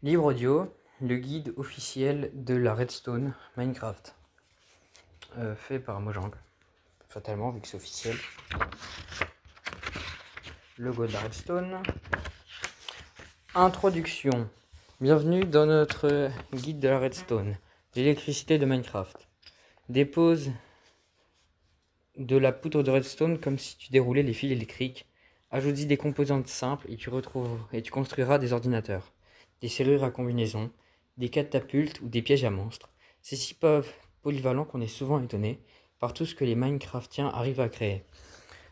Livre audio, le guide officiel de la Redstone Minecraft, fait par Mojang, fatalement vu que c'est officiel. Logo de la Redstone. Introduction. Bienvenue dans notre guide de la Redstone, l'électricité de Minecraft. Dépose de la poudre de Redstone comme si tu déroulais les fils électriques. Ajoute-y des composantes simples et tu construiras des ordinateurs, des serrures à combinaison, des catapultes ou des pièges à monstres. C'est si polyvalent qu'on est souvent étonné par tout ce que les Minecraftiens arrivent à créer.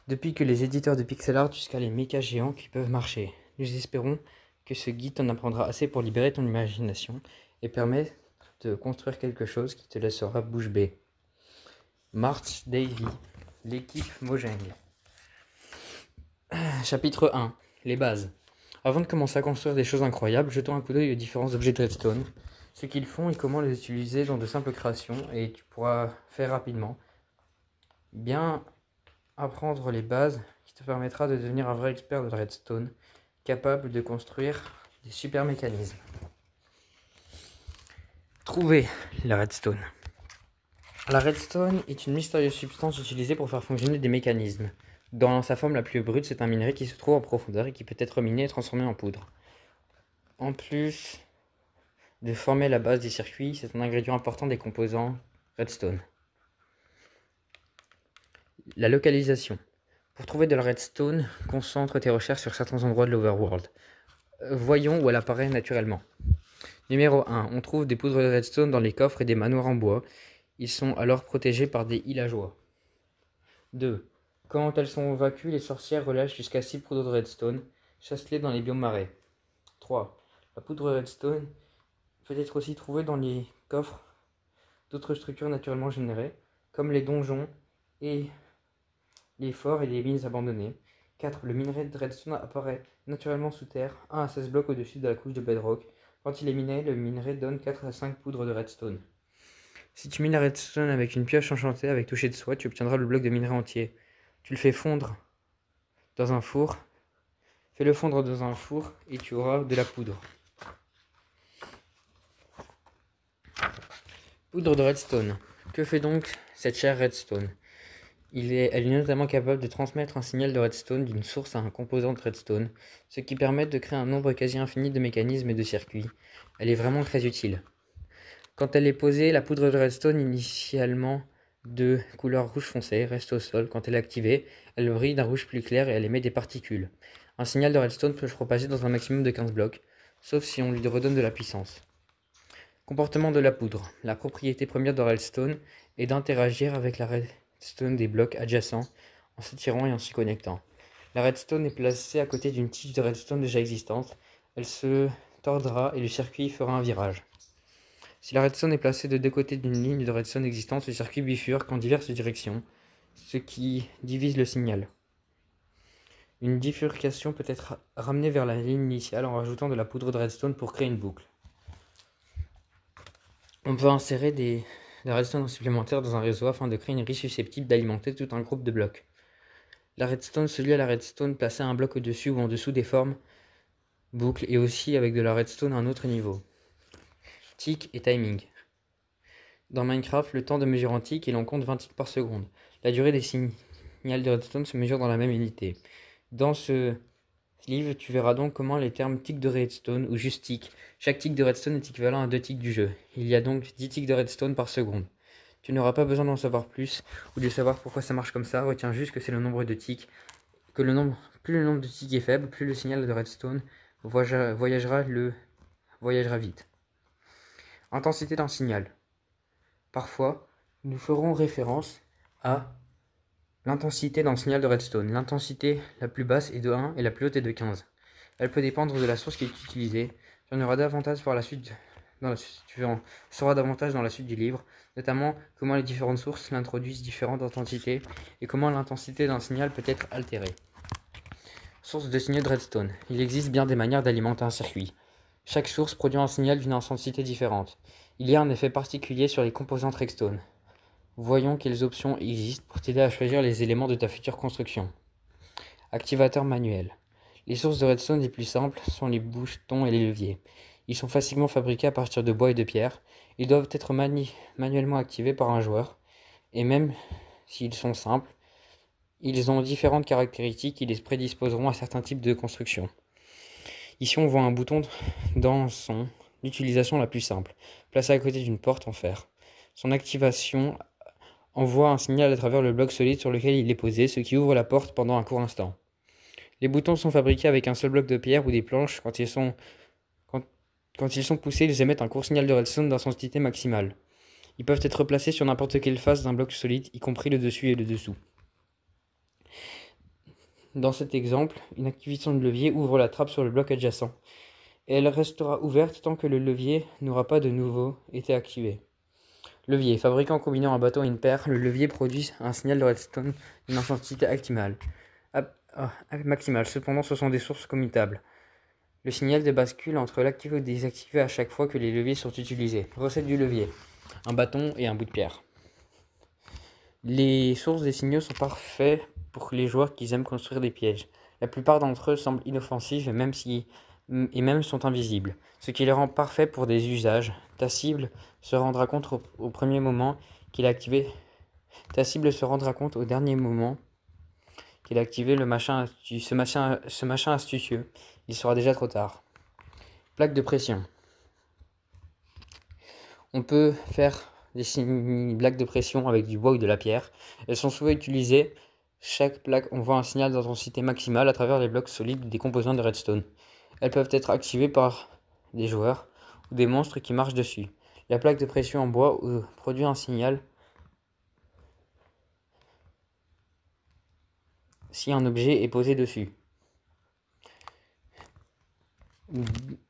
Depuis que les éditeurs de pixel art jusqu'à les mechas géants qui peuvent marcher. Nous espérons que ce guide t'en apprendra assez pour libérer ton imagination et permettre de construire quelque chose qui te laissera bouche bée. March Davy, l'équipe Mojang. Chapitre 1. Les bases. Avant de commencer à construire des choses incroyables, jetons un coup d'œil aux différents objets de Redstone, ce qu'ils font et comment les utiliser dans de simples créations, et tu pourras faire rapidement. Bien apprendre les bases qui te permettra de devenir un vrai expert de Redstone, capable de construire des super mécanismes. Trouver la Redstone. La Redstone est une mystérieuse substance utilisée pour faire fonctionner des mécanismes. Dans sa forme la plus brute, c'est un minerai qui se trouve en profondeur et qui peut être miné et transformé en poudre. En plus de former la base des circuits, c'est un ingrédient important des composants Redstone. La localisation. Pour trouver de la Redstone, concentre tes recherches sur certains endroits de l'Overworld. Voyons où elle apparaît naturellement. Numéro 1. On trouve des poudres de Redstone dans les coffres et des manoirs en bois. Ils sont alors protégés par des villageois. 2. Quand elles sont vaincues, les sorcières relâchent jusqu'à 6 poudres de Redstone. Chasse-les dans les biomes marais. 3. La poudre de Redstone peut être aussi trouvée dans les coffres d'autres structures naturellement générées, comme les donjons et les forts et les mines abandonnées. 4. Le minerai de Redstone apparaît naturellement sous terre, 1 à 16 blocs au-dessus de la couche de bedrock. Quand il est miné, le minerai donne 4 à 5 poudres de Redstone. Si tu mines la Redstone avec une pioche enchantée avec toucher de soie, tu obtiendras le bloc de minerai entier. Tu le fais fondre dans un four. Fais-le fondre dans un four et tu auras de la poudre. Poudre de Redstone. Que fait donc cette chère Redstone ? Elle est notamment capable de transmettre un signal de Redstone d'une source à un composant de Redstone, ce qui permet de créer un nombre quasi infini de mécanismes et de circuits. Elle est vraiment très utile. Quand elle est posée, la poudre de Redstone, initialement de couleur rouge foncé, reste au sol. Quand elle est activée, elle brille d'un rouge plus clair et elle émet des particules. Un signal de Redstone peut se propager dans un maximum de 15 blocs, sauf si on lui redonne de la puissance. Comportement de la poudre. La propriété première de Redstone est d'interagir avec la Redstone des blocs adjacents en s'attirant et en s'y connectant. La Redstone est placée à côté d'une tige de Redstone déjà existante. Elle se tordra et le circuit fera un virage. Si la Redstone est placée de deux côtés d'une ligne de Redstone existante, le circuit bifurque en diverses directions, ce qui divise le signal. Une bifurcation peut être ramenée vers la ligne initiale en rajoutant de la poudre de Redstone pour créer une boucle. On peut insérer des Redstone supplémentaires dans un réseau afin de créer une grille susceptible d'alimenter tout un groupe de blocs. La Redstone se lie à la Redstone placée un bloc au-dessus ou en dessous des formes boucles et aussi avec de la Redstone à un autre niveau. Tick et timing. Dans Minecraft, le temps de mesure en tick est l'on compte 20 ticks par seconde. La durée des signaux de Redstone se mesure dans la même unité. Dans ce livre, tu verras donc comment les termes tick de Redstone ou juste tick. Chaque tick de Redstone est équivalent à 2 ticks du jeu. Il y a donc 10 ticks de Redstone par seconde. Tu n'auras pas besoin d'en savoir plus ou de savoir pourquoi ça marche comme ça. Retiens juste que c'est le nombre de ticks. Plus le nombre de ticks est faible, plus le signal de Redstone voyagera vite. Intensité d'un signal. Parfois, nous ferons référence à l'intensité d'un signal de Redstone. L'intensité la plus basse est de 1 et la plus haute est de 15. Elle peut dépendre de la source qui est utilisée. Tu en auras davantage par la suite. Tu en sauras davantage dans la suite du livre, notamment comment les différentes sources l'introduisent différentes intensités et comment l'intensité d'un signal peut être altérée. Source de signaux de Redstone. Il existe bien des manières d'alimenter un circuit. Chaque source produit un signal d'une intensité différente. Il y a un effet particulier sur les composantes Redstone. Voyons quelles options existent pour t'aider à choisir les éléments de ta future construction. Activateur manuel. Les sources de Redstone les plus simples sont les boutons et les leviers. Ils sont facilement fabriqués à partir de bois et de pierre. Ils doivent être manuellement activés par un joueur. Et même s'ils sont simples, ils ont différentes caractéristiques qui les prédisposeront à certains types de construction. Ici, on voit un bouton dans son utilisation la plus simple, placé à côté d'une porte en fer. Son activation envoie un signal à travers le bloc solide sur lequel il est posé, ce qui ouvre la porte pendant un court instant. Les boutons sont fabriqués avec un seul bloc de pierre ou des planches. Quand ils sont poussés, ils émettent un court signal de redstone d'intensité maximale. Ils peuvent être placés sur n'importe quelle face d'un bloc solide, y compris le dessus et le dessous. Dans cet exemple, une activation de levier ouvre la trappe sur le bloc adjacent, et elle restera ouverte tant que le levier n'aura pas de nouveau été activé. Levier. Fabriqué en combinant un bâton et une paire, le levier produit un signal de redstone d'une intensité maximale. Cependant, ce sont des sources commutables. Le signal de bascule entre l'activer ou désactiver à chaque fois que les leviers sont utilisés. Recette du levier. Un bâton et un bout de pierre. Les sources des signaux sont parfaits pour les joueurs qui aiment construire des pièges. La plupart d'entre eux semblent inoffensifs et même sont invisibles, ce qui les rend parfaits pour des usages. Ta cible se rendra compte au premier moment qu'il a activé. Ta cible se rendra compte au dernier moment qu'il a activé ce machin astucieux. Il sera déjà trop tard. Plaque de pression. On peut faire des plaques de pression avec du bois ou de la pierre. Elles sont souvent utilisées. Chaque plaque envoie un signal d'intensité maximale à travers les blocs solides des composants de redstone. Elles peuvent être activées par des joueurs ou des monstres qui marchent dessus. La plaque de pression en bois produit un signal si un objet est posé dessus.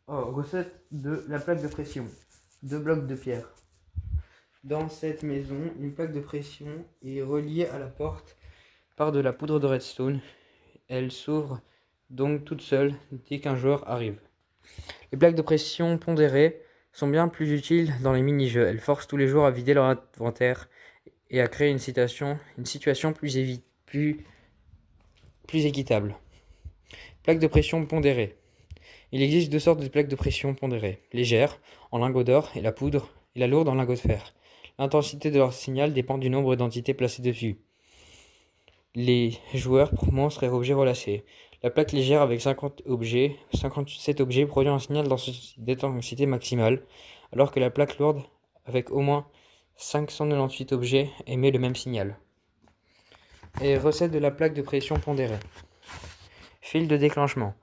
Recette de la plaque de pression. 2 blocs de pierre. Dans cette maison, une plaque de pression est reliée à la porte par de la poudre de redstone. Elle s'ouvre donc toute seule dès qu'un joueur arrive. Les plaques de pression pondérées sont bien plus utiles dans les mini-jeux. Elles forcent tous les joueurs à vider leur inventaire et à créer une situation plus équitable. Plaques de pression pondérées. Il existe 2 sortes de plaques de pression pondérées. Légères, en lingots d'or, et la poudre, et la lourde en lingots de fer. L'intensité de leur signal dépend du nombre d'entités placées dessus. Les joueurs, monstres et objets relâchés. La plaque légère avec 57 objets produit un signal d'intensité maximale, alors que la plaque lourde avec au moins 598 objets émet le même signal. Et recette de la plaque de pression pondérée. Fil de déclenchement.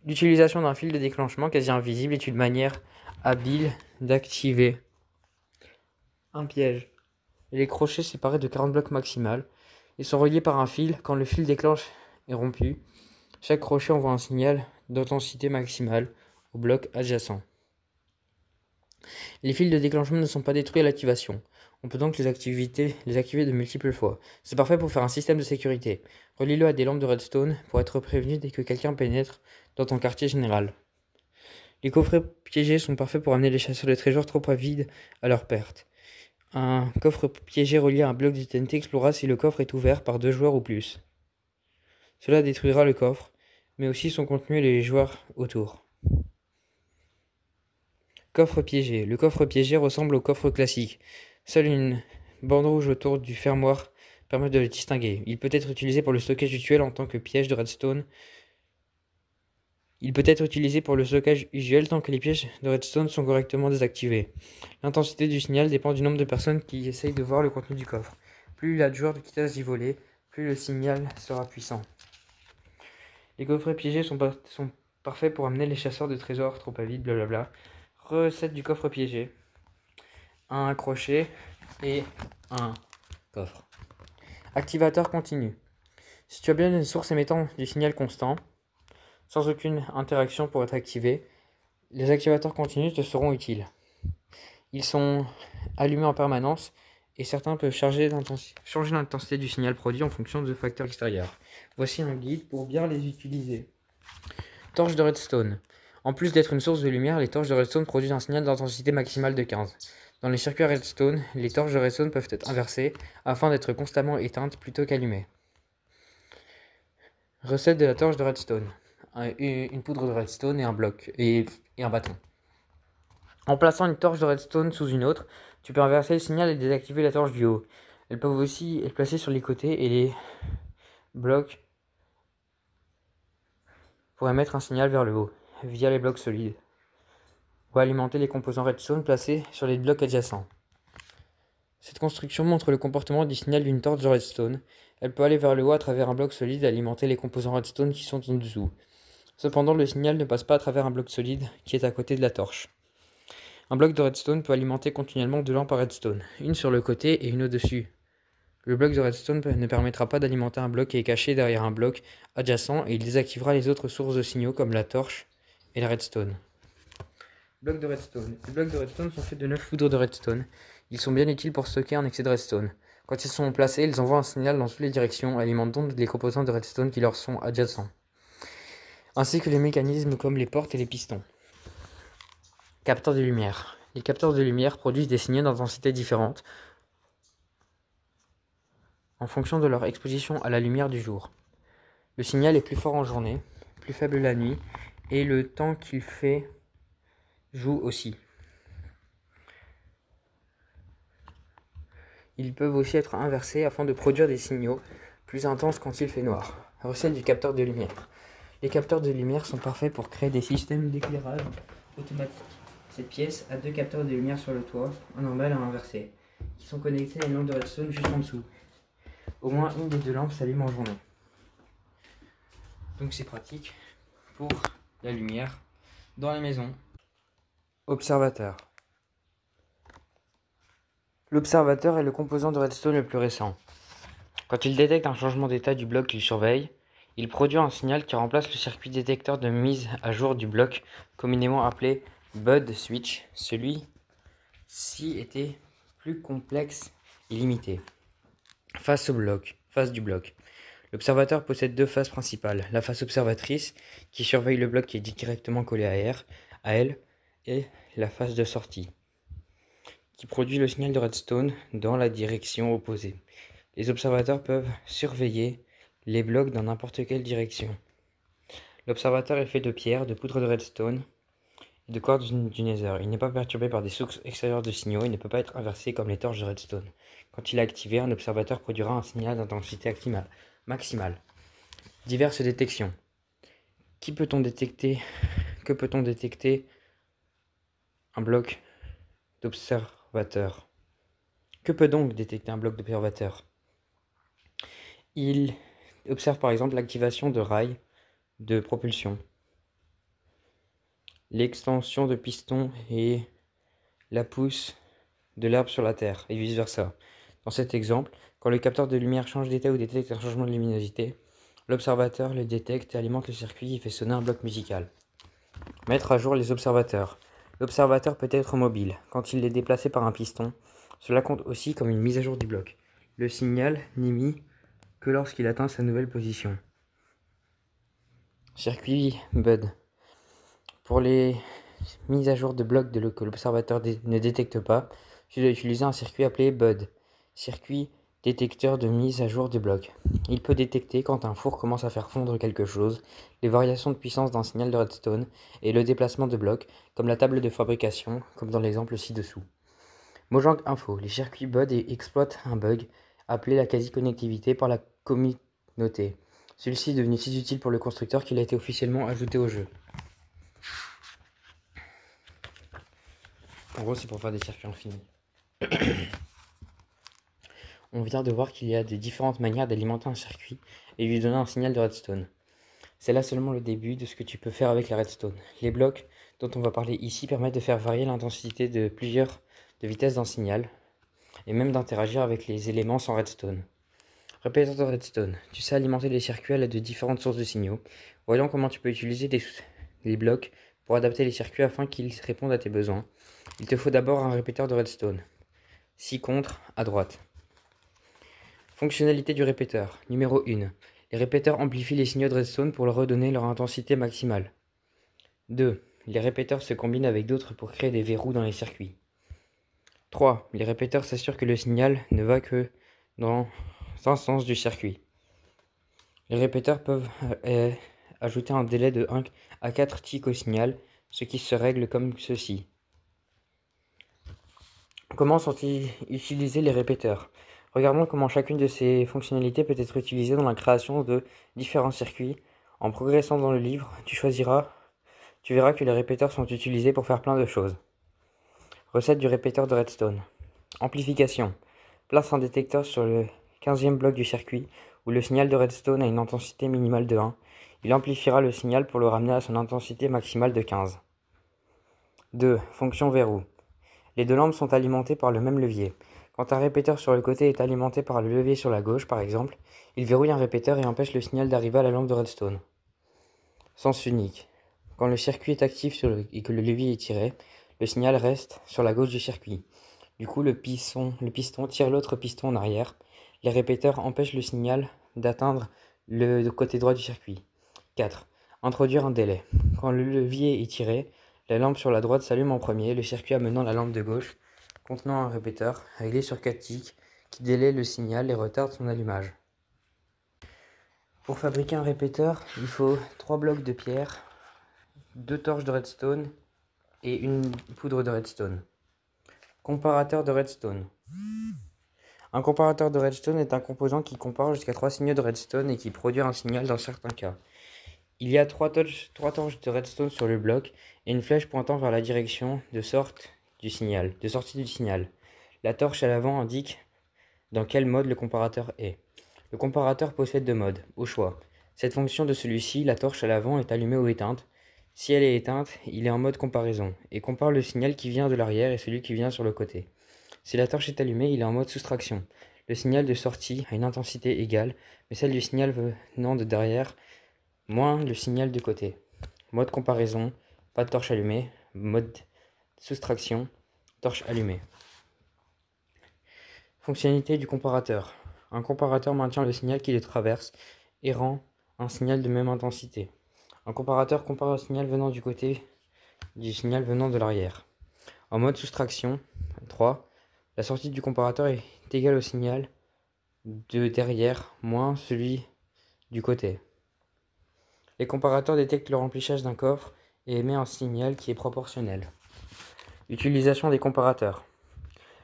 L'utilisation d'un fil de déclenchement quasi invisible est une manière habile d'activer un piège. Les crochets séparés de 40 blocs maximal. Ils sont reliés par un fil. Quand le fil déclenche est rompu, chaque crochet envoie un signal d'intensité maximale au bloc adjacent. Les fils de déclenchement ne sont pas détruits à l'activation. On peut donc les activer de multiples fois. C'est parfait pour faire un système de sécurité. Relie-le à des lampes de redstone pour être prévenu dès que quelqu'un pénètre dans ton quartier général. Les coffrets piégés sont parfaits pour amener les chasseurs de trésors trop avides à leur perte. Un coffre piégé relié à un bloc de TNT explorera si le coffre est ouvert par 2 joueurs ou plus. Cela détruira le coffre, mais aussi son contenu et les joueurs autour. Coffre piégé. Le coffre piégé ressemble au coffre classique. Seule une bande rouge autour du fermoir permet de le distinguer. Il peut être utilisé pour le stockage usuel en tant que piège de redstone. Il peut être utilisé pour le stockage usuel tant que les pièges de redstone sont correctement désactivés. L'intensité du signal dépend du nombre de personnes qui essayent de voir le contenu du coffre. Plus il y a de joueurs qui tentent d'y voler, plus le signal sera puissant. Les coffrets piégés sont parfaits pour amener les chasseurs de trésors trop avides, blablabla. Recette du coffre piégé. Un crochet et un coffre. Activateur continu. Si tu as bien une source émettant du signal constant, sans aucune interaction pour être activé, les activateurs continus te seront utiles. Ils sont allumés en permanence et certains peuvent changer l'intensité du signal produit en fonction de facteurs extérieurs. Voici un guide pour bien les utiliser. Torche de redstone. En plus d'être une source de lumière, les torches de redstone produisent un signal d'intensité maximale de 15. Dans les circuits redstone, les torches de redstone peuvent être inversées afin d'être constamment éteintes plutôt qu'allumées. Recette de la torche de redstone. Une poudre de redstone et un bloc et un bâton. En plaçant une torche de redstone sous une autre, tu peux inverser le signal et désactiver la torche du haut. Elles peuvent aussi être placées sur les côtés et les blocs pour émettre un signal vers le haut, via les blocs solides, ou alimenter les composants redstone placés sur les blocs adjacents. Cette construction montre le comportement du signal d'une torche de redstone. Elle peut aller vers le haut à travers un bloc solide et alimenter les composants redstone qui sont en dessous. Cependant, le signal ne passe pas à travers un bloc solide qui est à côté de la torche. Un bloc de redstone peut alimenter continuellement deux lampes à redstone, une sur le côté et une au-dessus. Le bloc de redstone ne permettra pas d'alimenter un bloc qui est caché derrière un bloc adjacent et il désactivera les autres sources de signaux comme la torche et la redstone. Blocs de redstone. Les blocs de redstone sont faits de 9 foudres de redstone. Ils sont bien utiles pour stocker un excès de redstone. Quand ils sont placés, ils envoient un signal dans toutes les directions, alimentant les composants de redstone qui leur sont adjacents, ainsi que les mécanismes comme les portes et les pistons. Capteurs de lumière. Les capteurs de lumière produisent des signaux d'intensité différentes en fonction de leur exposition à la lumière du jour. Le signal est plus fort en journée, plus faible la nuit, et le temps qu'il fait joue aussi. Ils peuvent aussi être inversés afin de produire des signaux plus intenses quand il fait noir. Recette du capteur de lumière. Les capteurs de lumière sont parfaits pour créer des systèmes d'éclairage automatique. Cette pièce a deux capteurs de lumière sur le toit, un normal et un inversé, qui sont connectés à une lampe de redstone juste en dessous. Au moins une des deux lampes s'allume en journée. Donc c'est pratique pour la lumière dans la maison. Observateur. L'observateur est le composant de redstone le plus récent. Quand il détecte un changement d'état du bloc qu'il surveille, il produit un signal qui remplace le circuit détecteur de mise à jour du bloc, communément appelé Bud Switch. Celui-ci était plus complexe et limité. Face du bloc. L'observateur possède deux faces principales. La face observatrice, qui surveille le bloc qui est directement collé à elle, et la face de sortie, qui produit le signal de redstone dans la direction opposée. Les observateurs peuvent surveiller les blocs dans n'importe quelle direction. L'observateur est fait de pierre, de poudre de redstone et de quartz du nether. Il n'est pas perturbé par des sources extérieures de signaux. Il ne peut pas être inversé comme les torches de redstone. Quand il est activé, un observateur produira un signal d'intensité maximale. Diverses détections. Que peut-on détecter un bloc d'observateur? Que peut donc détecter un bloc d'observateur? Il observe par exemple l'activation de rails de propulsion, l'extension de pistons et la pousse de l'herbe sur la terre, et vice-versa. Dans cet exemple, quand le capteur de lumière change d'état ou détecte un changement de luminosité, l'observateur le détecte et alimente le circuit qui fait sonner un bloc musical. Mettre à jour les observateurs. L'observateur peut être mobile. Quand il est déplacé par un piston, cela compte aussi comme une mise à jour du bloc. Le signal n'est mis que lorsqu'il atteint sa nouvelle position. Circuit Bud. Pour les mises à jour de blocs que l'observateur ne détecte pas, tu dois utiliser un circuit appelé Bud, circuit détecteur de mise à jour de blocs. Il peut détecter quand un four commence à faire fondre quelque chose, les variations de puissance d'un signal de redstone et le déplacement de blocs, comme la table de fabrication, comme dans l'exemple ci-dessous. Mojang Info. Les circuits Bud exploitent un bug appelé la quasi-connectivité par la communauté. Celui-ci est devenu si utile pour le constructeur qu'il a été officiellement ajouté au jeu. En gros, c'est pour faire des circuits infinis. On vient de voir qu'il y a des différentes manières d'alimenter un circuit et lui donner un signal de redstone. C'est là seulement le début de ce que tu peux faire avec la redstone. Les blocs dont on va parler ici permettent de faire varier l'intensité de vitesses d'un signal et même d'interagir avec les éléments sans redstone. Répéteur de redstone. Tu sais alimenter les circuits à l'aide de différentes sources de signaux. Voyons comment tu peux utiliser les blocs pour adapter les circuits afin qu'ils répondent à tes besoins. Il te faut d'abord un répéteur de redstone. 6 contre à droite. Fonctionnalité du répéteur. Numéro 1. Les répéteurs amplifient les signaux de redstone pour leur redonner leur intensité maximale. 2. Les répéteurs se combinent avec d'autres pour créer des verrous dans les circuits. 3. Les répéteurs s'assurent que le signal ne va que dans un sens du circuit. Les répéteurs peuvent ajouter un délai de 1 à 4 ticks au signal, ce qui se règle comme ceci. Comment sont utilisés les répéteurs? Regardons comment chacune de ces fonctionnalités peut être utilisée dans la création de différents circuits. En progressant dans le livre, tu verras que les répéteurs sont utilisés pour faire plein de choses. Recette du répéteur de Redstone. Amplification. Place un détecteur sur le 15e bloc du circuit où le signal de Redstone a une intensité minimale de 1. Il amplifiera le signal pour le ramener à son intensité maximale de 15. 2. Fonction verrou. Les deux lampes sont alimentées par le même levier. Quand un répéteur sur le côté est alimenté par le levier sur la gauche, par exemple, il verrouille un répéteur et empêche le signal d'arriver à la lampe de Redstone. Sens unique. Quand le circuit est actif et que le levier est tiré, le signal reste sur la gauche du circuit. Du coup, le piston tire l'autre piston en arrière. Les répéteurs empêchent le signal d'atteindre le côté droit du circuit. 4. Introduire un délai. Quand le levier est tiré, la lampe sur la droite s'allume en premier, le circuit amenant la lampe de gauche, contenant un répéteur, réglé sur 4 ticks, qui délaie le signal et retarde son allumage. Pour fabriquer un répéteur, il faut 3 blocs de pierre, 2 torches de redstone et une poudre de redstone. Comparateur de redstone. Un comparateur de redstone est un composant qui compare jusqu'à 3 signaux de redstone et qui produit un signal dans certains cas. Il y a 3 torches de redstone sur le bloc et une flèche pointant vers la direction de sortie du signal. La torche à l'avant indique dans quel mode le comparateur est. Le comparateur possède 2 modes, au choix. Cette fonction de celui-ci, la torche à l'avant est allumée ou éteinte. Si elle est éteinte, il est en mode comparaison et compare le signal qui vient de l'arrière et celui qui vient sur le côté. Si la torche est allumée, il est en mode soustraction. Le signal de sortie a une intensité égale, mais celle du signal venant de derrière moins le signal de côté. Mode comparaison, pas de torche allumée. Mode soustraction, torche allumée. Fonctionnalité du comparateur. Un comparateur maintient le signal qui le traverse et rend un signal de même intensité. Un comparateur compare le signal venant du côté du signal venant de l'arrière. En mode soustraction, 3. La sortie du comparateur est égale au signal de derrière moins celui du côté. Les comparateurs détectent le remplissage d'un coffre et émettent un signal qui est proportionnel. Utilisation des comparateurs.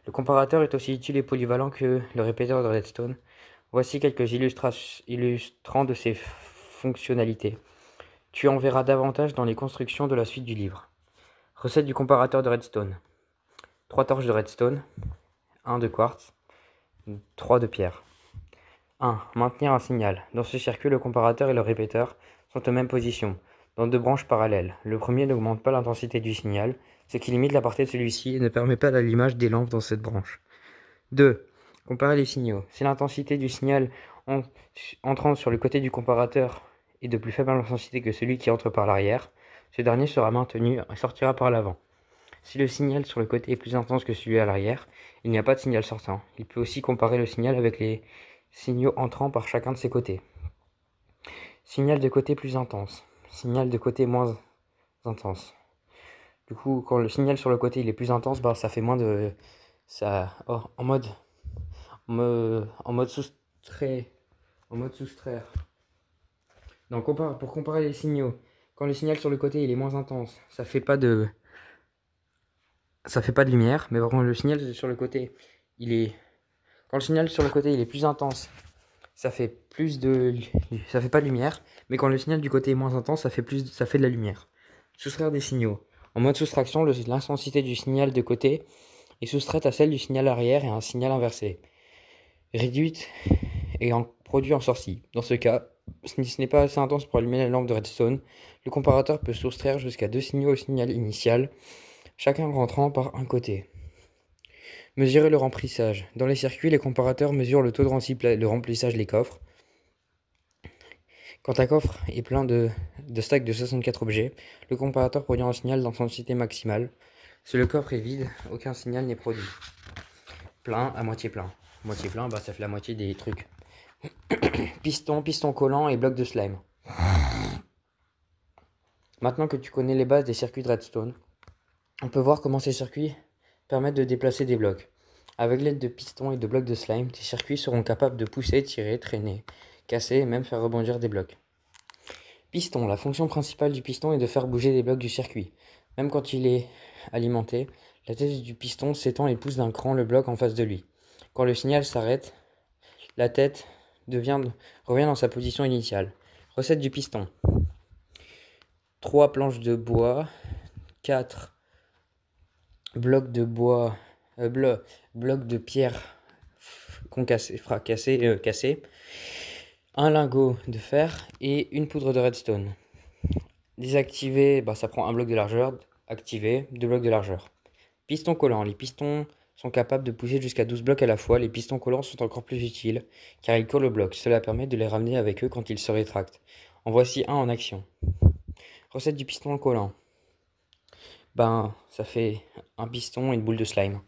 Le comparateur est aussi utile et polyvalent que le répéteur de redstone. Voici quelques illustrants de ses fonctionnalités. Tu en verras davantage dans les constructions de la suite du livre. Recette du comparateur de redstone. 3 torches de redstone, 1 de quartz, 3 de pierre. 1. Maintenir un signal. Dans ce circuit, le comparateur et le répéteur sont aux mêmes positions, dans 2 branches parallèles. Le premier n'augmente pas l'intensité du signal, ce qui limite la portée de celui-ci et ne permet pas l'allumage des lampes dans cette branche. 2. Comparer les signaux. Si l'intensité du signal entrant sur le côté du comparateur est de plus faible intensité que celui qui entre par l'arrière, ce dernier sera maintenu et sortira par l'avant. Si le signal sur le côté est plus intense que celui à l'arrière, il n'y a pas de signal sortant. Il peut aussi comparer le signal avec les signaux entrant par chacun de ses côtés. Signal de côté plus intense. Signal de côté moins intense. Du coup, quand le signal sur le côté il est plus intense, ça fait moins de... en mode soustraire. Donc, pour comparer les signaux, quand le signal sur le côté il est moins intense, ça fait pas de lumière, mais par contre le signal sur le côté quand le signal sur le côté il est plus intense, ça fait pas de lumière, mais quand le signal du côté est moins intense, ça fait de la lumière. Soustraire des signaux. En mode soustraction, l'intensité du signal de côté est soustraite à celle du signal arrière et à un signal inversé, réduite et produit en sortie. Dans ce cas, si ce n'est pas assez intense pour allumer la lampe de redstone, le comparateur peut soustraire jusqu'à 2 signaux au signal initial, chacun rentrant par un côté. Mesurer le remplissage. Dans les circuits, les comparateurs mesurent le taux de remplissage des coffres. Quand un coffre est plein de stacks de 64 objets, le comparateur produit un signal d'intensité maximale. Si le coffre est vide, aucun signal n'est produit. Plein à moitié plein. Moitié plein, ça fait la moitié des trucs. Piston collant et bloc de slime. Maintenant que tu connais les bases des circuits de redstone, on peut voir comment ces circuits permettent de déplacer des blocs. Avec l'aide de pistons et de blocs de slime, tes circuits seront capables de pousser, tirer, traîner, casser et même faire rebondir des blocs. Piston. La fonction principale du piston est de faire bouger des blocs du circuit. Même quand il est alimenté, la tête du piston s'étend et pousse d'un cran le bloc en face de lui. Quand le signal s'arrête, la tête revient dans sa position initiale. Recette du piston. 3 planches de bois, 4 blocs de bois, blocs de pierre cassés, un lingot de fer et une poudre de redstone. Désactiver, ça prend un bloc de largeur. Activer, 2 blocs de largeur. Piston collant. Les pistons sont capables de pousser jusqu'à 12 blocs à la fois. Les pistons collants sont encore plus utiles car ils collent au bloc. Cela permet de les ramener avec eux quand ils se rétractent. En voici un en action. Recette du piston collant. Ça fait un piston et une boule de slime.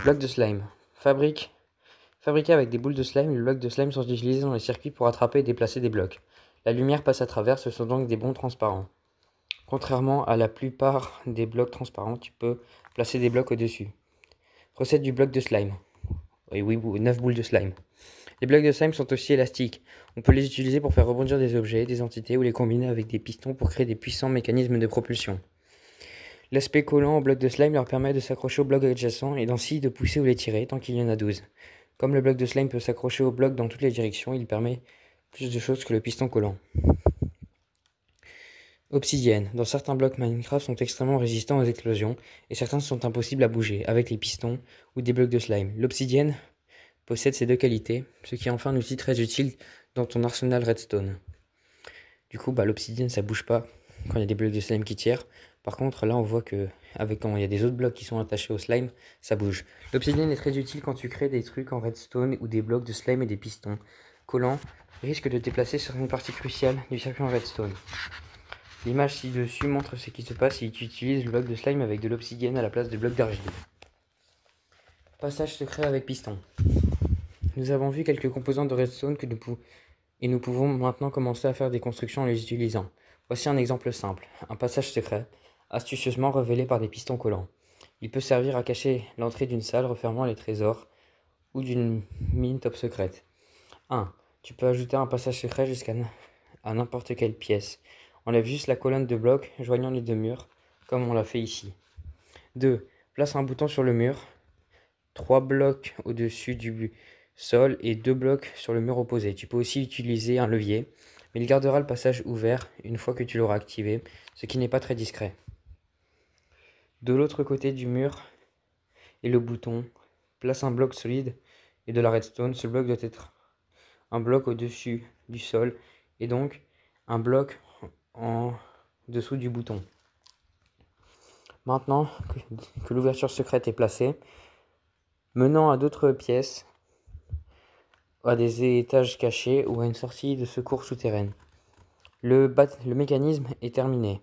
Bloc de slime. Fabriqué avec des boules de slime, les blocs de slime sont utilisés dans les circuits pour attraper et déplacer des blocs. La lumière passe à travers, ce sont donc des bonds transparents. Contrairement à la plupart des blocs transparents, tu peux placer des blocs au-dessus. Recette du bloc de slime. Oui, 9 boules de slime. Les blocs de slime sont aussi élastiques. On peut les utiliser pour faire rebondir des objets, des entités ou les combiner avec des pistons pour créer des puissants mécanismes de propulsion. L'aspect collant au bloc de slime leur permet de s'accrocher au bloc adjacent et ainsi de pousser ou les tirer tant qu'il y en a 12. Comme le bloc de slime peut s'accrocher au bloc dans toutes les directions, il permet plus de choses que le piston collant. Obsidienne. Dans certains blocs Minecraft sont extrêmement résistants aux explosions et certains sont impossibles à bouger avec les pistons ou des blocs de slime. L'obsidienne possède ces deux qualités, ce qui en fait un outil très utile dans ton arsenal redstone. Du coup, l'obsidienne ça bouge pas quand il y a des blocs de slime qui tirent. Par contre, là on voit que quand il y a des autres blocs qui sont attachés au slime, ça bouge. L'obsidienne est très utile quand tu crées des trucs en redstone ou des blocs de slime et des pistons collants risquent de déplacer certaines parties cruciales du circuit en redstone. L'image ci-dessus montre ce qui se passe si tu utilises le bloc de slime avec de l'obsidienne à la place de bloc d'argile. Passage secret avec piston. Nous avons vu quelques composants de redstone et nous pouvons maintenant commencer à faire des constructions en les utilisant. Voici un exemple simple, un passage secret, astucieusement révélé par des pistons collants. Il peut servir à cacher l'entrée d'une salle refermant les trésors ou d'une mine top secrète. 1. Tu peux ajouter un passage secret jusqu'à n'importe quelle pièce. Enlève juste la colonne de blocs joignant les deux murs, comme on l'a fait ici. 2. Place un bouton sur le mur, 3 blocs au-dessus du sol et 2 blocs sur le mur opposé. Tu peux aussi utiliser un levier, mais il gardera le passage ouvert une fois que tu l'auras activé, ce qui n'est pas très discret. De l'autre côté du mur est le bouton. Place un bloc solide et de la redstone. Ce bloc doit être un bloc au-dessus du sol et donc un bloc en dessous du bouton. Maintenant que l'ouverture secrète est placée, menant à d'autres pièces, à des étages cachés ou à une sortie de secours souterraine. Le mécanisme est terminé.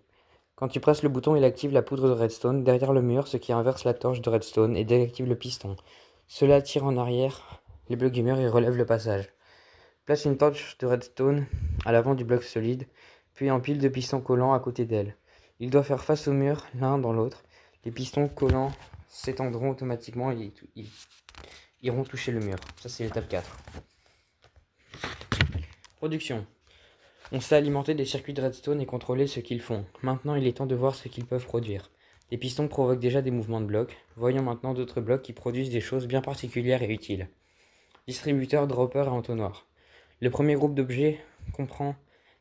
Quand tu presses le bouton, il active la poudre de redstone derrière le mur, ce qui inverse la torche de redstone et désactive le piston. Cela tire en arrière les blocs du mur et relève le passage. Place une torche de redstone à l'avant du bloc solide, puis un pile de pistons collants à côté d'elle. Il doit faire face au mur, l'un dans l'autre. Les pistons collants s'étendront automatiquement et iront toucher le mur. Ça, c'est l'étape 4. Production. On sait alimenter des circuits de redstone et contrôler ce qu'ils font. Maintenant, il est temps de voir ce qu'ils peuvent produire. Les pistons provoquent déjà des mouvements de blocs. Voyons maintenant d'autres blocs qui produisent des choses bien particulières et utiles. Distributeur, dropper et entonnoir. Le premier groupe d'objets comprend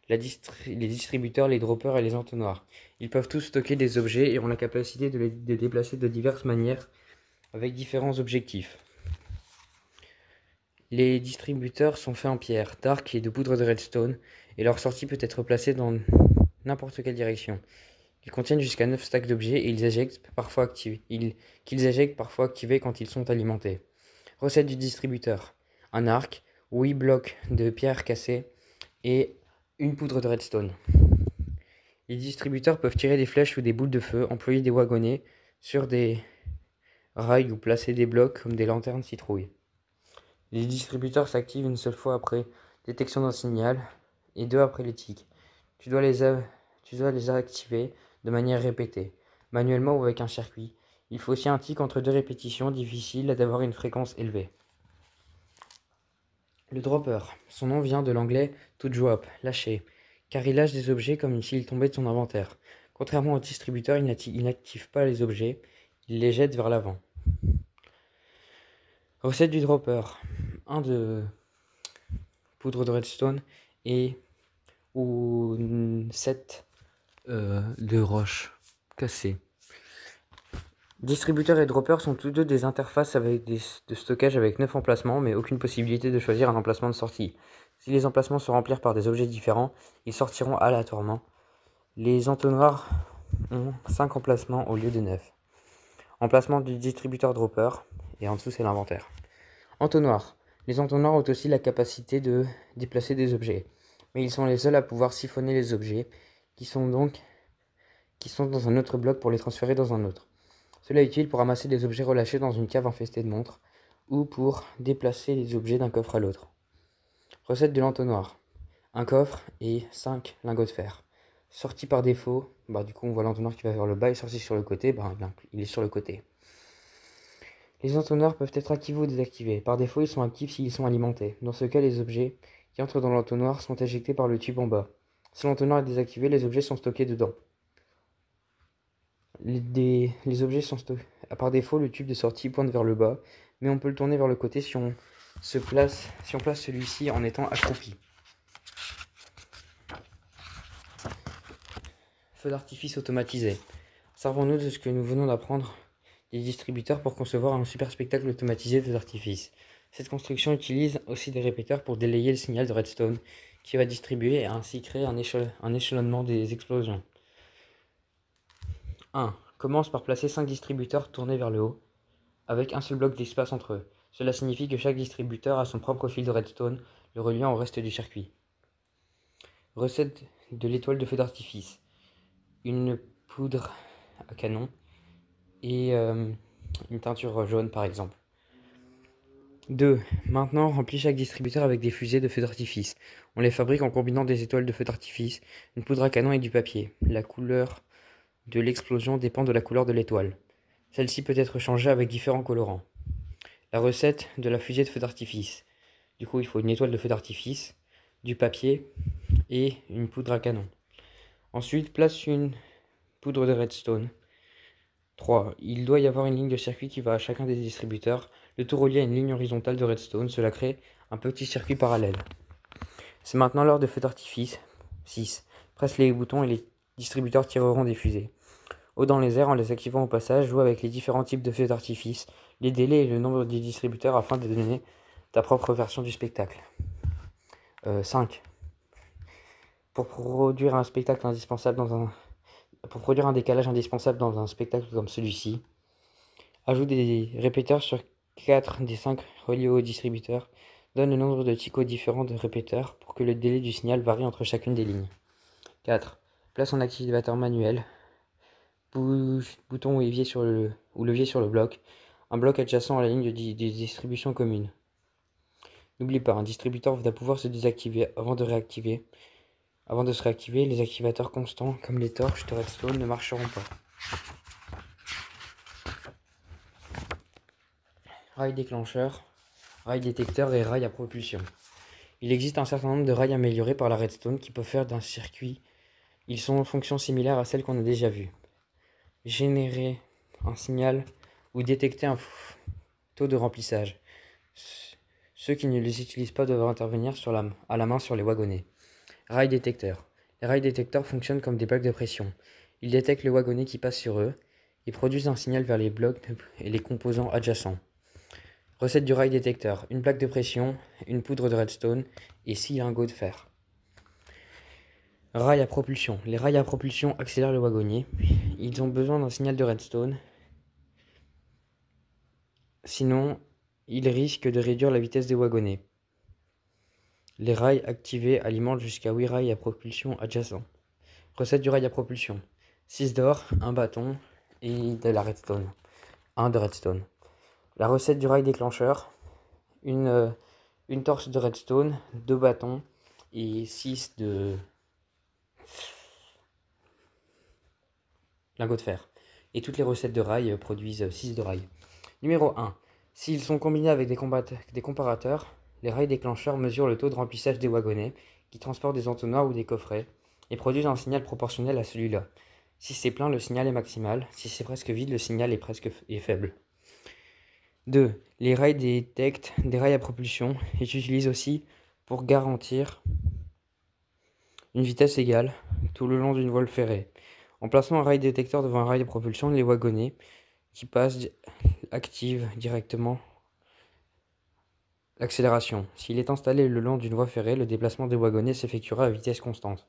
les distributeurs, les droppers et les entonnoirs. Ils peuvent tous stocker des objets et ont la capacité de les déplacer de diverses manières avec différents objectifs. Les distributeurs sont faits en pierre, d'arc et de poudre de redstone et leur sortie peut être placée dans n'importe quelle direction. Ils contiennent jusqu'à 9 stacks d'objets et qu'ils éjectent parfois activés quand ils sont alimentés. Recette du distributeur. Un arc, 8 blocs de pierre cassée et une poudre de redstone. Les distributeurs peuvent tirer des flèches ou des boules de feu, employer des wagonnets sur des rails ou placer des blocs comme des lanternes citrouilles. Les distributeurs s'activent une seule fois après détection d'un signal et 2 après les tics. Tu dois les activer de manière répétée, manuellement ou avec un circuit. Il faut aussi un tic entre 2 répétitions, difficile d'avoir une fréquence élevée. Le dropper. Son nom vient de l'anglais to drop, lâcher, car il lâche des objets comme s'ils tombaient de son inventaire. Contrairement au distributeur, il n'active pas les objets, il les jette vers l'avant. Recette du dropper. 1 de poudre de redstone et ou 7 de roches cassées. Distributeur et dropper sont tous deux des interfaces de stockage avec 9 emplacements, mais aucune possibilité de choisir un emplacement de sortie. Si les emplacements se remplissent par des objets différents, ils sortiront aléatoirement. Les entonnoirs ont 5 emplacements au lieu de 9. Emplacement du distributeur dropper, et en dessous c'est l'inventaire. Entonnoir. Les entonnoirs ont aussi la capacité de déplacer des objets, mais ils sont les seuls à pouvoir siphonner les objets, qui sont dans un autre bloc pour les transférer dans un autre. Cela est utile pour ramasser des objets relâchés dans une cave infestée de montres, ou pour déplacer les objets d'un coffre à l'autre. Recette de l'entonnoir. Un coffre et 5 lingots de fer. Sorti par défaut, du coup on voit l'entonnoir qui va vers le bas, et sorti sur le côté, il est sur le côté. Les entonnoirs peuvent être activés ou désactivés. Par défaut, ils sont actifs s'ils sont alimentés. Dans ce cas, les objets qui entrent dans l'entonnoir sont éjectés par le tube en bas. Si l'entonnoir est désactivé, les objets sont stockés dedans. Les objets sont stockés. Par défaut, le tube de sortie pointe vers le bas, mais on peut le tourner vers le côté si on place celui-ci en étant accroupi. Feu d'artifice automatisé. Servons-nous de ce que nous venons d'apprendre des distributeurs pour concevoir un super spectacle automatisé de feux d'artifice. Cette construction utilise aussi des répéteurs pour délayer le signal de redstone qui va distribuer et ainsi créer un échelonnement des explosions. 1. Commence par placer 5 distributeurs tournés vers le haut, avec un seul bloc d'espace entre eux. Cela signifie que chaque distributeur a son propre fil de redstone, le reliant au reste du circuit. Recette de l'étoile de feu d'artifice. Une poudre à canon et une teinture jaune par exemple. 2. Maintenant, remplis chaque distributeur avec des fusées de feu d'artifice. On les fabrique en combinant des étoiles de feu d'artifice, une poudre à canon et du papier. La couleur de l'explosion dépend de la couleur de l'étoile. Celle-ci peut être changée avec différents colorants. La recette de la fusée de feu d'artifice. Du coup, il faut une étoile de feu d'artifice, du papier et une poudre à canon. Ensuite, place une poudre de redstone. 3. Il doit y avoir une ligne de circuit qui va à chacun des distributeurs, le tout relié à une ligne horizontale de redstone. Cela crée un petit circuit parallèle. C'est maintenant l'heure de feu d'artifice. 6. Presse les boutons et les distributeurs tireront des fusées. Haut dans les airs, en les activant au passage, joue avec les différents types de feux d'artifice, les délais et le nombre des distributeurs afin de donner ta propre version du spectacle. 5. Pour produire un décalage indispensable dans un spectacle comme celui-ci, ajoute des répéteurs sur 4 des 5 reliés au distributeur. Donne le nombre de ticos différents de répéteurs pour que le délai du signal varie entre chacune des lignes. 4. Place un activateur manuel. Bouton ou levier sur le bloc. Un bloc adjacent à la ligne de distribution commune. N'oublie pas, un distributeur va pouvoir se désactiver avant de se réactiver, les activateurs constants, comme les torches de redstone, ne marcheront pas. Rail déclencheur, rail détecteur et rail à propulsion. Il existe un certain nombre de rails améliorés par la redstone qui peuvent faire d'un circuit. Ils sont en fonction similaire à celles qu'on a déjà vues. Générer un signal ou détecter un taux de remplissage. Ceux qui ne les utilisent pas doivent intervenir à la main sur les wagonnets. Rail détecteur. Les rails détecteurs fonctionnent comme des blocs de pression. Ils détectent le wagonnet qui passe sur eux et produisent un signal vers les blocs et les composants adjacents. Recette du rail détecteur. Une plaque de pression, une poudre de redstone et 6 lingots de fer. Rail à propulsion. Les rails à propulsion accélèrent le wagonnet. Ils ont besoin d'un signal de redstone. Sinon, ils risquent de réduire la vitesse des wagonnets. Les rails activés alimentent jusqu'à 8 rails à propulsion adjacents. Recette du rail à propulsion. 6 d'or, 1 bâton et de la redstone. 1 de redstone. La recette du rail déclencheur. Une torche de redstone, 2 bâtons et 6 de lingots de fer. Et toutes les recettes de rail produisent 6 de rail. Numéro 1. S'ils sont combinés avec des comparateurs, les rails déclencheurs mesurent le taux de remplissage des wagonnets qui transportent des entonnoirs ou des coffrets et produisent un signal proportionnel à celui-là. Si c'est plein, le signal est maximal. Si c'est presque vide, le signal est faible. 2. Les rails détectent des rails à propulsion et s'utilisent aussi pour garantir une vitesse égale tout le long d'une voie ferrée. En plaçant un rail détecteur devant un rail de propulsion, les wagonnets qui passent activent directement l'accélération. S'il est installé le long d'une voie ferrée, le déplacement des wagonnets s'effectuera à vitesse constante.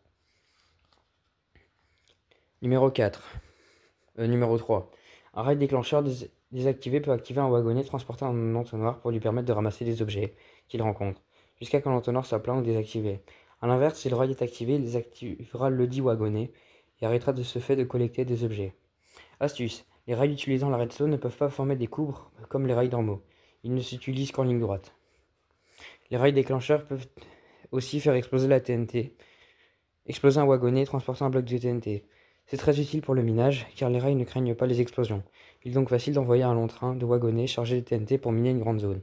Numéro 3. Un rail déclencheur désactivé peut activer un wagonnet transporté en un entonnoir pour lui permettre de ramasser des objets qu'il rencontre, jusqu'à quand l'entonnoir soit plein ou désactivé. A l'inverse, si le rail est activé, il désactivera le dit wagonnet et arrêtera de ce fait de collecter des objets. Astuce. Les rails utilisant la redstone ne peuvent pas former des courbes comme les rails normaux. Ils ne s'utilisent qu'en ligne droite. Les rails déclencheurs peuvent aussi faire exploser la TNT. Exploser un wagonnet transporter un bloc de TNT. C'est très utile pour le minage, car les rails ne craignent pas les explosions. Il est donc facile d'envoyer un long train de wagonnets chargé de TNT pour miner une grande zone.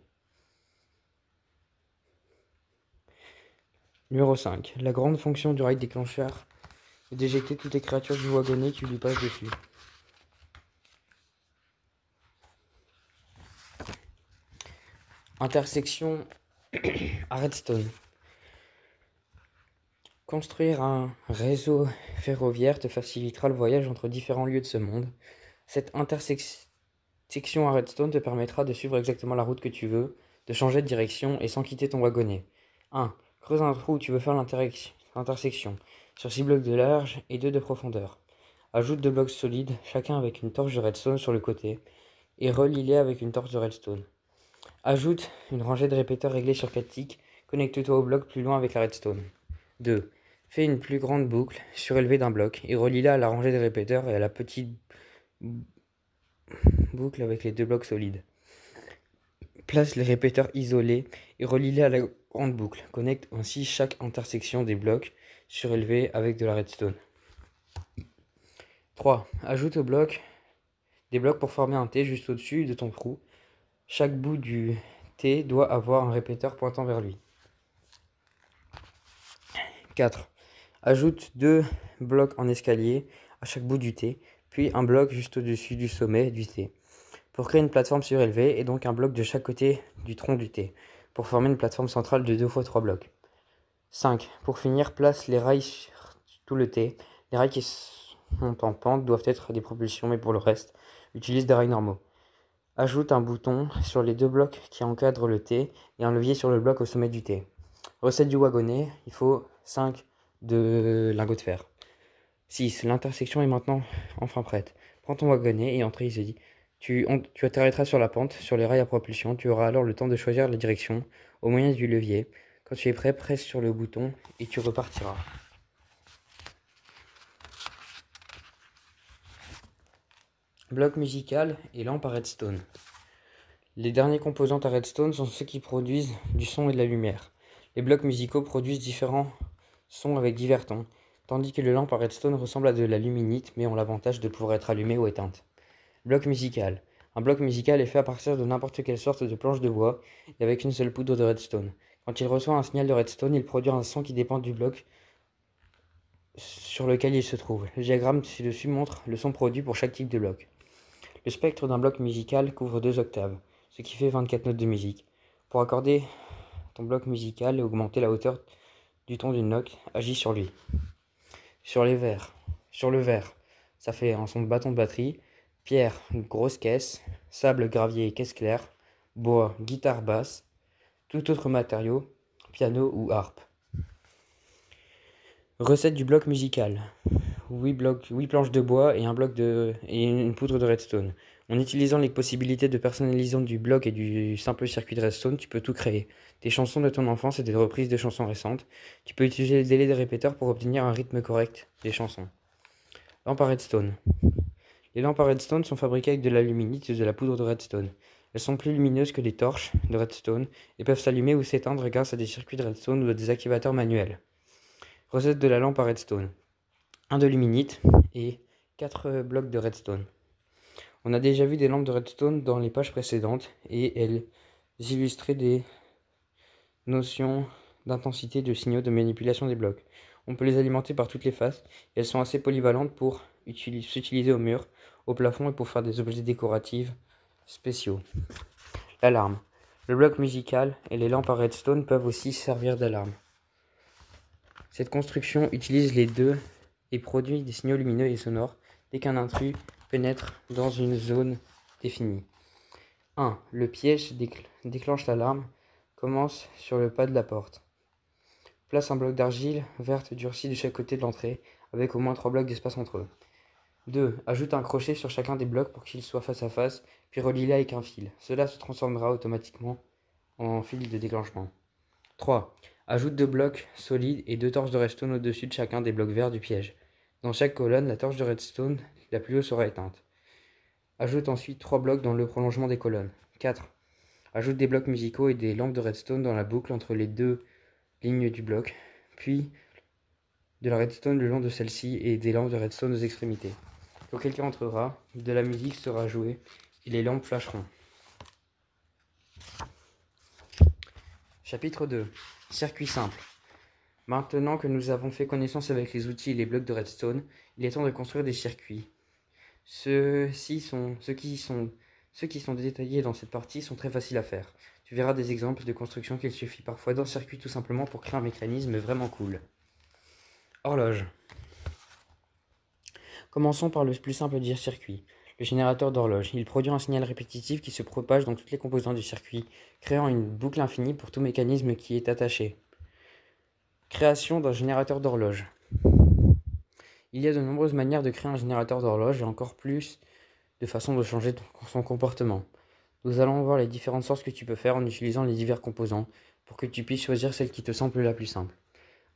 Numéro 5. La grande fonction du rail déclencheur est d'éjecter toutes les créatures du wagonnet qui lui passent dessus. Intersection à redstone. Construire un réseau ferroviaire te facilitera le voyage entre différents lieux de ce monde. Cette intersection à redstone te permettra de suivre exactement la route que tu veux, de changer de direction et sans quitter ton wagonnet. 1. Creuse un trou où tu veux faire l'intersection, sur 6 blocs de large et 2 de profondeur. Ajoute 2 blocs solides, chacun avec une torche de redstone sur le côté, et relie-les avec une torche de redstone. Ajoute une rangée de répéteurs réglés sur 4 ticks, connecte-toi au bloc plus loin avec la redstone. 2. Fais une plus grande boucle surélevée d'un bloc et relie-la à la rangée de répéteurs et à la petite boucle avec les 2 blocs solides. Place les répéteurs isolés et relie-les à la grande boucle. Connecte ainsi chaque intersection des blocs surélevés avec de la redstone. 3. Ajoute au bloc des blocs pour former un T juste au-dessus de ton trou. Chaque bout du T doit avoir un répéteur pointant vers lui. 4. Ajoute 2 blocs en escalier à chaque bout du T, puis un bloc juste au-dessus du sommet du T, pour créer une plateforme surélevée et donc un bloc de chaque côté du tronc du T, pour former une plateforme centrale de 2 x 3 blocs. 5. Pour finir, place les rails sur tout le T. Les rails qui sont en pente doivent être des propulsions, mais pour le reste, utilise des rails normaux. Ajoute un bouton sur les 2 blocs qui encadrent le T et un levier sur le bloc au sommet du T. Recette du wagonnet, il faut 5 de lingots de fer. 6. L'intersection est maintenant enfin prête. Prends ton wagonnet et entrée, il se dit. Tu t'arrêteras sur la pente, sur les rails à propulsion. Tu auras alors le temps de choisir la direction au moyen du levier. Quand tu es prêt, presse sur le bouton et tu repartiras. Bloc musical et lampe à redstone. Les derniers composants à redstone sont ceux qui produisent du son et de la lumière. Les blocs musicaux produisent différents sons avec divers tons, tandis que les lampes à redstone ressemblent à de la luminite mais ont l'avantage de pouvoir être allumées ou éteintes. Bloc musical. Un bloc musical est fait à partir de n'importe quelle sorte de planche de bois et avec une seule poudre de redstone. Quand il reçoit un signal de redstone, il produit un son qui dépend du bloc sur lequel il se trouve. Le diagramme ci-dessus montre le son produit pour chaque type de bloc. Le spectre d'un bloc musical couvre 2 octaves, ce qui fait 24 notes de musique. Pour accorder ton bloc musical et augmenter la hauteur du ton d'une note, agis sur lui. Sur le verre, ça fait un son de bâton de batterie. Pierre, une grosse caisse. Sable, gravier, caisse claire. Bois, guitare basse. Tout autre matériau, piano ou harpe. Recette du bloc musical. 8 planches de bois et et une poudre de redstone. En utilisant les possibilités de personnalisation du bloc et du simple circuit de redstone, tu peux tout créer. Des chansons de ton enfance et des reprises de chansons récentes. Tu peux utiliser le délai des répéteurs pour obtenir un rythme correct des chansons. Lampe à redstone. Les lampes à redstone sont fabriquées avec de l'aluminite et de la poudre de redstone. Elles sont plus lumineuses que les torches de redstone et peuvent s'allumer ou s'éteindre grâce à des circuits de redstone ou à des activateurs manuels. Recette de la lampe à redstone. 1 de luminite et 4 blocs de redstone. On a déjà vu des lampes de redstone dans les pages précédentes et elles illustraient des notions d'intensité, de signaux, de manipulation des blocs. On peut les alimenter par toutes les faces et elles sont assez polyvalentes pour s'utiliser au mur, au plafond et pour faire des objets décoratifs spéciaux. L'alarme. Le bloc musical et les lampes à redstone peuvent aussi servir d'alarme. Cette construction utilise les deux et produit des signaux lumineux et sonores dès qu'un intrus pénètre dans une zone définie. 1. Le piège déclenche l'alarme. Commence sur le pas de la porte. Place un bloc d'argile verte durcie de chaque côté de l'entrée, avec au moins 3 blocs d'espace entre eux. 2. Ajoute un crochet sur chacun des blocs pour qu'ils soient face à face, puis relie-les avec un fil. Cela se transformera automatiquement en fil de déclenchement. 3. Ajoute 2 blocs solides et 2 torches de redstone au-dessus de chacun des blocs verts du piège. Dans chaque colonne, la torche de redstone la plus haute sera éteinte. Ajoute ensuite 3 blocs dans le prolongement des colonnes. 4. Ajoute des blocs musicaux et des lampes de redstone dans la boucle entre les deux lignes du bloc, puis de la redstone le long de celle-ci et des lampes de redstone aux extrémités. Quand quelqu'un entrera, de la musique sera jouée et les lampes flasheront. Chapitre 2. Circuit simple. Maintenant que nous avons fait connaissance avec les outils et les blocs de redstone, il est temps de construire des circuits. Ceux qui sont détaillés dans cette partie sont très faciles à faire. Tu verras des exemples de construction qu'il suffit parfois d'un circuit tout simplement pour créer un mécanisme vraiment cool. Horloge. Commençons par le plus simple dire circuit, le générateur d'horloge. Il produit un signal répétitif qui se propage dans toutes les composantes du circuit, créant une boucle infinie pour tout mécanisme qui est attaché. Création d'un générateur d'horloge. Il y a de nombreuses manières de créer un générateur d'horloge et encore plus de façons de changer son comportement. Nous allons voir les différentes sortes que tu peux faire en utilisant les divers composants pour que tu puisses choisir celle qui te semble la plus simple.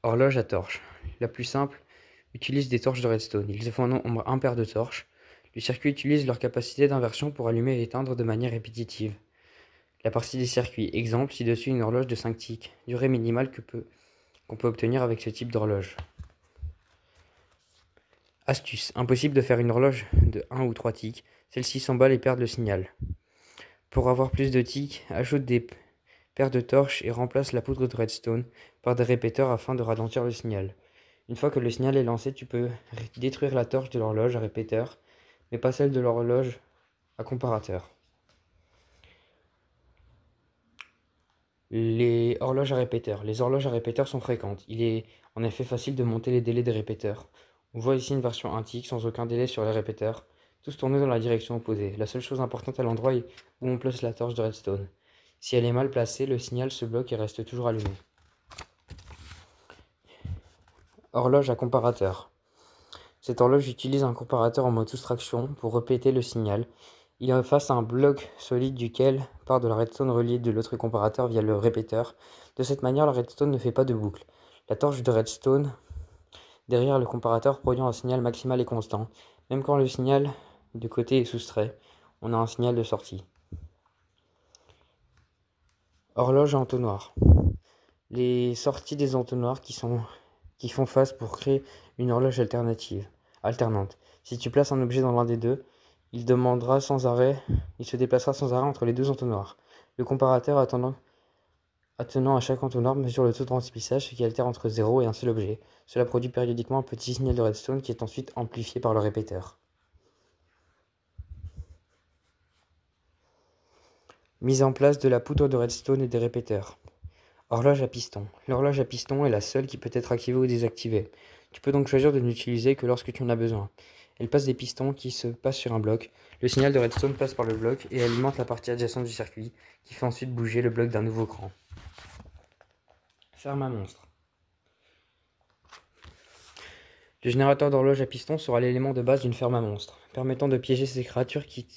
Horloge à torche. La plus simple utilise des torches de redstone. Il te faut un paire de torches. Le circuit utilise leur capacité d'inversion pour allumer et éteindre de manière répétitive. La partie des circuits. Exemple, ci-dessus une horloge de 5 ticks. Durée minimale qu'on peut obtenir avec ce type d'horloge. Astuce. Impossible de faire une horloge de 1 ou 3 ticks. Celle-ci s'emballe et perd le signal. Pour avoir plus de ticks, ajoute des paires de torches et remplace la poudre de redstone par des répéteurs afin de ralentir le signal. Une fois que le signal est lancé, tu peux détruire la torche de l'horloge à répéteur, mais pas celle de l'horloge à comparateur. Les horloges à répéteur. Les horloges à répéteur sont fréquentes. Il est en effet facile de monter les délais des répéteurs. On voit ici une version 1 tick sans aucun délai sur les répéteurs, tous tournés dans la direction opposée. La seule chose importante à l'endroit où on place la torche de redstone. Si elle est mal placée, le signal se bloque et reste toujours allumé. Horloge à comparateur. Cette horloge utilise un comparateur en mode soustraction pour répéter le signal. Il est face à un bloc solide duquel part de la redstone reliée de l'autre comparateur via le répéteur. De cette manière, la redstone ne fait pas de boucle. La torche de redstone derrière le comparateur produit un signal maximal et constant. Même quand le signal de côté est soustrait, on a un signal de sortie. Horloge à entonnoir. Les sorties des entonnoirs qui font face pour créer une horloge alternante. Si tu places un objet dans l'un des deux, il se déplacera sans arrêt entre les deux entonnoirs. Le comparateur attenant à chaque entonnoir mesure le taux de remplissage, ce qui altère entre 0 et un seul objet. Cela produit périodiquement un petit signal de redstone qui est ensuite amplifié par le répéteur. Mise en place de la poudre de redstone et des répéteurs. Horloge à piston. L'horloge à piston est la seule qui peut être activée ou désactivée. Tu peux donc choisir de n'utiliser que lorsque tu en as besoin. Elle passe des pistons qui se passent sur un bloc. Le signal de redstone passe par le bloc et alimente la partie adjacente du circuit, qui fait ensuite bouger le bloc d'un nouveau cran. Ferme à monstre. Le générateur d'horloge à piston sera l'élément de base d'une ferme à monstres, permettant de piéger ces créatures qui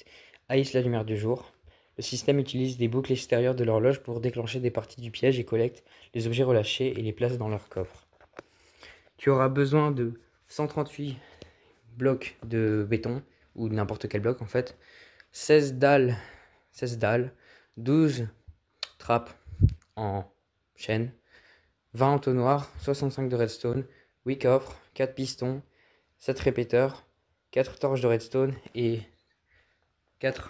haïssent la lumière du jour. Le système utilise des boucles extérieures de l'horloge pour déclencher des parties du piège et collecte les objets relâchés et les place dans leur coffre. Tu auras besoin de 138 blocs de béton, ou n'importe quel bloc en fait, 16 dalles, 12 trappes en chaîne, 20 entonnoirs, 65 de redstone, 8 coffres, 4 pistons, 7 répéteurs, 4 torches de redstone et 4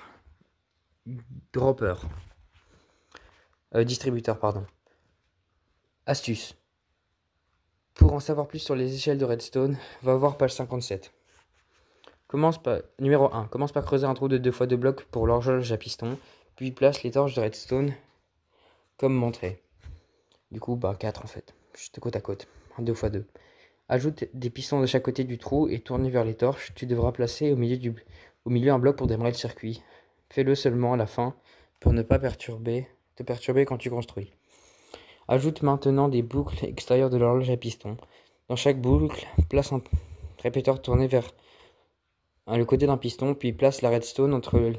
distributeurs. Astuce. Pour en savoir plus sur les échelles de redstone, va voir page 57. Numéro 1. Commence par creuser un trou de 2x2 blocs pour l'horloge à piston, puis place les torches de redstone comme montré. Du coup, 4 en fait, juste côte à côte, un 2x2. Ajoute des pistons de chaque côté du trou et tourne vers les torches. Tu devras placer au milieu un bloc pour démarrer le circuit. Fais-le seulement à la fin pour ne pas te perturber quand tu construis. Ajoute maintenant des boucles extérieures de l'horloge à piston. Dans chaque boucle, place un répéteur tourné vers le côté d'un piston, puis place la redstone entre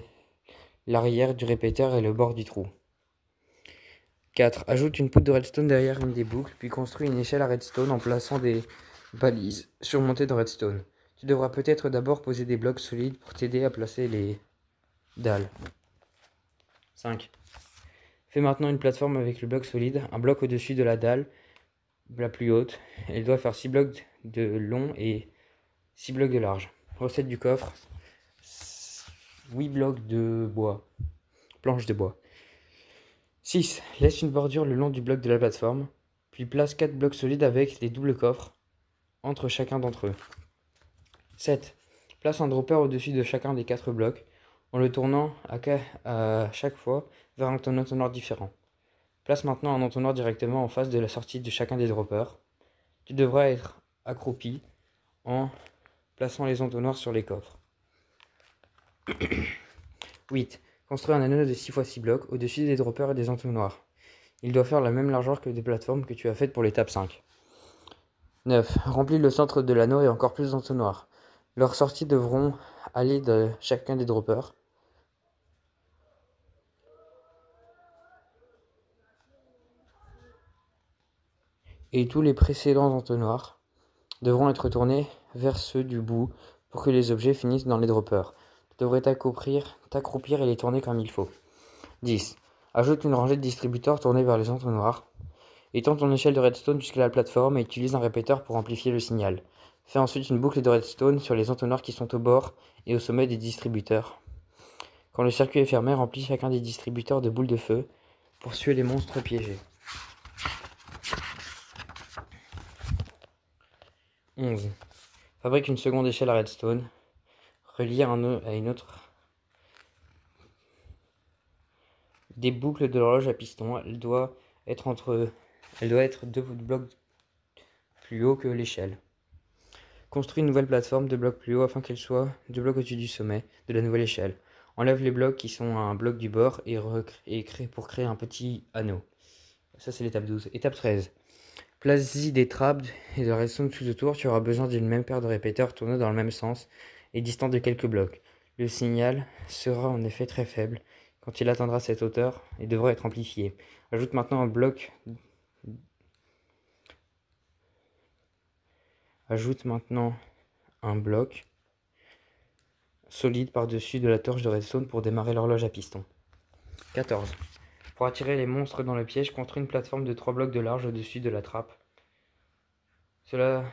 l'arrière du répéteur et le bord du trou. 4. Ajoute une poutre de redstone derrière une des boucles, puis construis une échelle à redstone en plaçant des balises surmontées de redstone. Tu devras peut-être d'abord poser des blocs solides pour t'aider à placer les dalles. 5. Fais maintenant une plateforme avec le bloc solide, un bloc au-dessus de la dalle, la plus haute. Elle doit faire 6 blocs de long et 6 blocs de large. Recette du coffre: 8 blocs de bois, planches de bois. 6. Laisse une bordure le long du bloc de la plateforme, puis place 4 blocs solides avec des doubles coffres entre chacun d'entre eux. 7. Place un dropper au-dessus de chacun des 4 blocs, en le tournant à chaque fois vers un entonnoir différent. Place maintenant un entonnoir directement en face de la sortie de chacun des droppers. Tu devras être accroupi en plaçant les entonnoirs sur les coffres. 8. Construis un anneau de 6x6 blocs au-dessus des droppers et des entonnoirs. Il doit faire la même largeur que des plateformes que tu as faites pour l'étape 5. 9. Remplis le centre de l'anneau et encore plus d'entonnoirs. Leurs sorties devront aller de chacun des droppers. Et tous les précédents entonnoirs devront être tournés vers ceux du bout pour que les objets finissent dans les droppers. Tu devrais t'accroupir et les tourner comme il faut. 10. Ajoute une rangée de distributeurs tournés vers les entonnoirs. Étends ton échelle de redstone jusqu'à la plateforme et utilise un répéteur pour amplifier le signal. Fais ensuite une boucle de redstone sur les entonnoirs qui sont au bord et au sommet des distributeurs. Quand le circuit est fermé, remplis chacun des distributeurs de boules de feu pour tuer les monstres piégés. 11. Fabrique une seconde échelle à redstone. Relie un nœud à une autre. Des boucles de l'horloge à piston. Elle doit être 2 blocs plus haut que l'échelle. Construis une nouvelle plateforme 2 blocs plus haut afin qu'elle soit 2 blocs au-dessus du sommet de la nouvelle échelle. Enlève les blocs qui sont à un bloc du bord pour créer un petit anneau. Ça, c'est l'étape 12. Étape 13. Place-y des trappes et de redstone tout autour. Tu auras besoin d'une même paire de répéteurs tournés dans le même sens et distants de quelques blocs. Le signal sera en effet très faible quand il atteindra cette hauteur et devra être amplifié. Ajoute maintenant un bloc solide par-dessus de la torche de redstone pour démarrer l'horloge à piston. 14. Pour attirer les monstres dans le piège, construis une plateforme de 3 blocs de large au-dessus de la trappe. Cela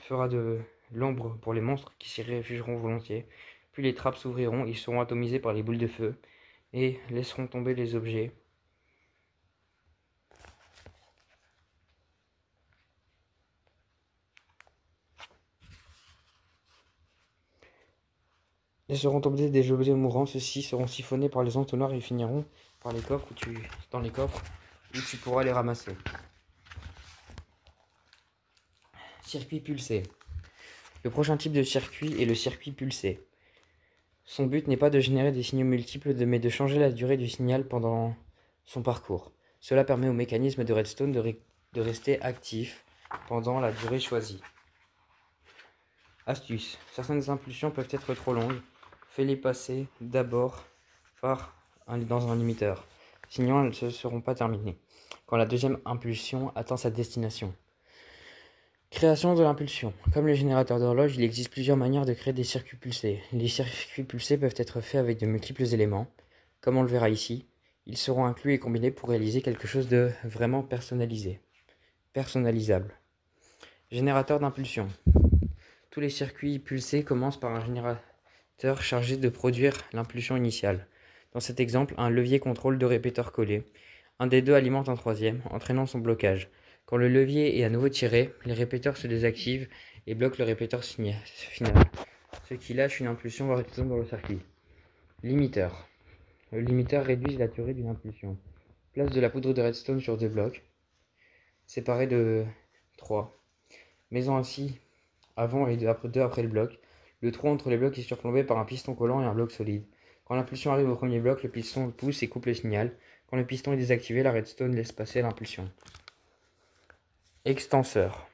fera de l'ombre pour les monstres qui s'y réfugieront volontiers. Puis les trappes s'ouvriront, ils seront atomisés par les boules de feu et laisseront tomber les objets. Laisseront tomber des objets mourants, ceux-ci seront siphonnés par les entonnoirs et finiront par les coffres dans les coffres où tu pourras les ramasser. Circuit pulsé. Le prochain type de circuit est le circuit pulsé. Son but n'est pas de générer des signaux multiples, mais de changer la durée du signal pendant son parcours. Cela permet au mécanisme de redstone de rester actif pendant la durée choisie. Astuce. Certaines impulsions peuvent être trop longues. Fais-les passer d'abord dans un limiteur. Sinon, elles ne seront pas terminées quand la deuxième impulsion atteint sa destination. Création de l'impulsion. Comme les générateurs d'horloge, il existe plusieurs manières de créer des circuits pulsés. Les circuits pulsés peuvent être faits avec de multiples éléments. Comme on le verra ici, ils seront inclus et combinés pour réaliser quelque chose de vraiment personnalisable. Générateur d'impulsion. Tous les circuits pulsés commencent par un générateur chargé de produire l'impulsion initiale. Dans cet exemple, un levier contrôle 2 répéteurs collés. Un des deux alimente un troisième, entraînant son blocage. Quand le levier est à nouveau tiré, les répéteurs se désactivent et bloquent le répéteur final. ce qui lâche une impulsion redstone dans le circuit. Limiteur. Le limiteur réduit la durée d'une impulsion. Place de la poudre de redstone sur 2 blocs, séparés de 3. Mets-en ainsi avant et 2 après le bloc. Le trou entre les blocs est surplombé par un piston collant et un bloc solide. Quand l'impulsion arrive au premier bloc, le piston pousse et coupe le signal. Quand le piston est désactivé, la redstone laisse passer l'impulsion. Extenseur.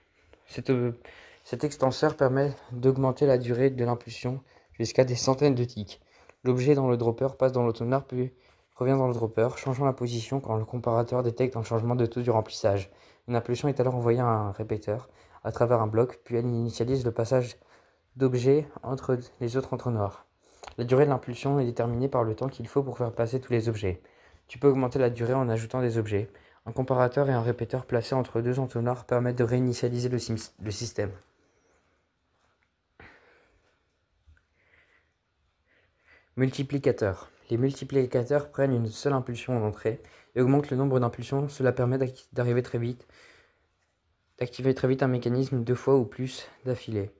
Cet extenseur permet d'augmenter la durée de l'impulsion jusqu'à des centaines de ticks. L'objet dans le dropper passe dans l'autonar puis revient dans le dropper, changeant la position quand le comparateur détecte un changement de taux du remplissage. Une impulsion est alors envoyée à un répéteur à travers un bloc, puis elle initialise le passage d'objets entre les autres entonnoirs. La durée de l'impulsion est déterminée par le temps qu'il faut pour faire passer tous les objets. Tu peux augmenter la durée en ajoutant des objets. Un comparateur et un répéteur placés entre 2 entonnoirs permettent de réinitialiser le système. Multiplicateur. Les multiplicateurs prennent une seule impulsion en entrée et augmentent le nombre d'impulsions. Cela permet d'activer très vite un mécanisme 2 fois ou plus d'affilée.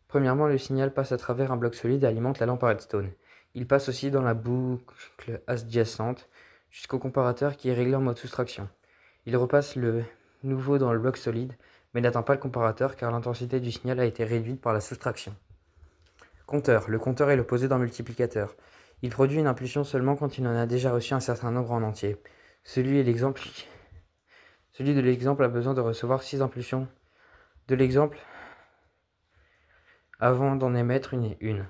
Premièrement, le signal passe à travers un bloc solide et alimente la lampe à redstone. Il passe aussi dans la boucle adjacente jusqu'au comparateur qui est réglé en mode soustraction. Il repasse le nouveau dans le bloc solide, mais n'atteint pas le comparateur car l'intensité du signal a été réduite par la soustraction. Compteur. Le compteur est l'opposé d'un multiplicateur. Il produit une impulsion seulement quand il en a déjà reçu un certain nombre en entier. Celui de l'exemple a besoin de recevoir 6 impulsions de l'exemple avant d'en émettre une.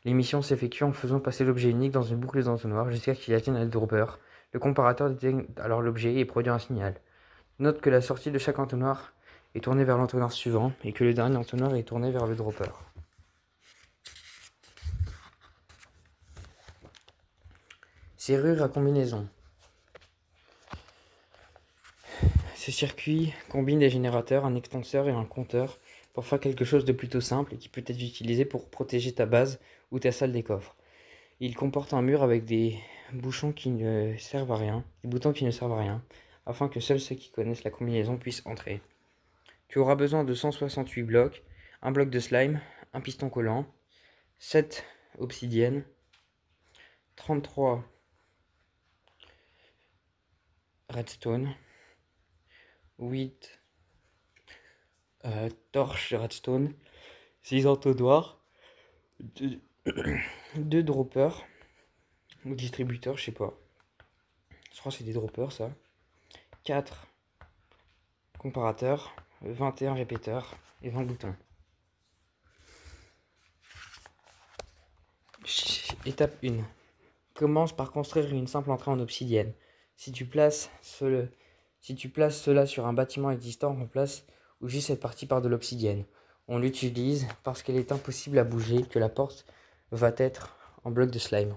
L'émission s'effectue en faisant passer l'objet unique dans une boucle d'entonnoir jusqu'à ce qu'il atteigne le dropper. Le comparateur détecte alors l'objet et produit un signal. Note que la sortie de chaque entonnoir est tournée vers l'entonnoir suivant et que le dernier entonnoir est tourné vers le dropper. Serrure à combinaison. Ce circuit combine des générateurs, un extenseur et un compteur pour faire quelque chose de plutôt simple et qui peut être utilisé pour protéger ta base ou ta salle des coffres. Il comporte un mur avec des boutons qui ne servent à rien, afin que seuls ceux qui connaissent la combinaison puissent entrer. Tu auras besoin de 168 blocs, un bloc de slime, un piston collant, 7 obsidiennes, 33 redstone, 8 torches redstone, 6 entonnoirs, 2 droppers ou distributeurs, je sais pas. Je crois que c'est des droppers ça. 4 comparateurs, 21 répéteurs et 20 boutons. Étape 1. Commence par construire une simple entrée en obsidienne. Si tu places cela sur un bâtiment existant, remplace ou juste cette partie par de l'obsidienne. On l'utilise parce qu'elle est impossible à bouger, que la porte va être en bloc de slime.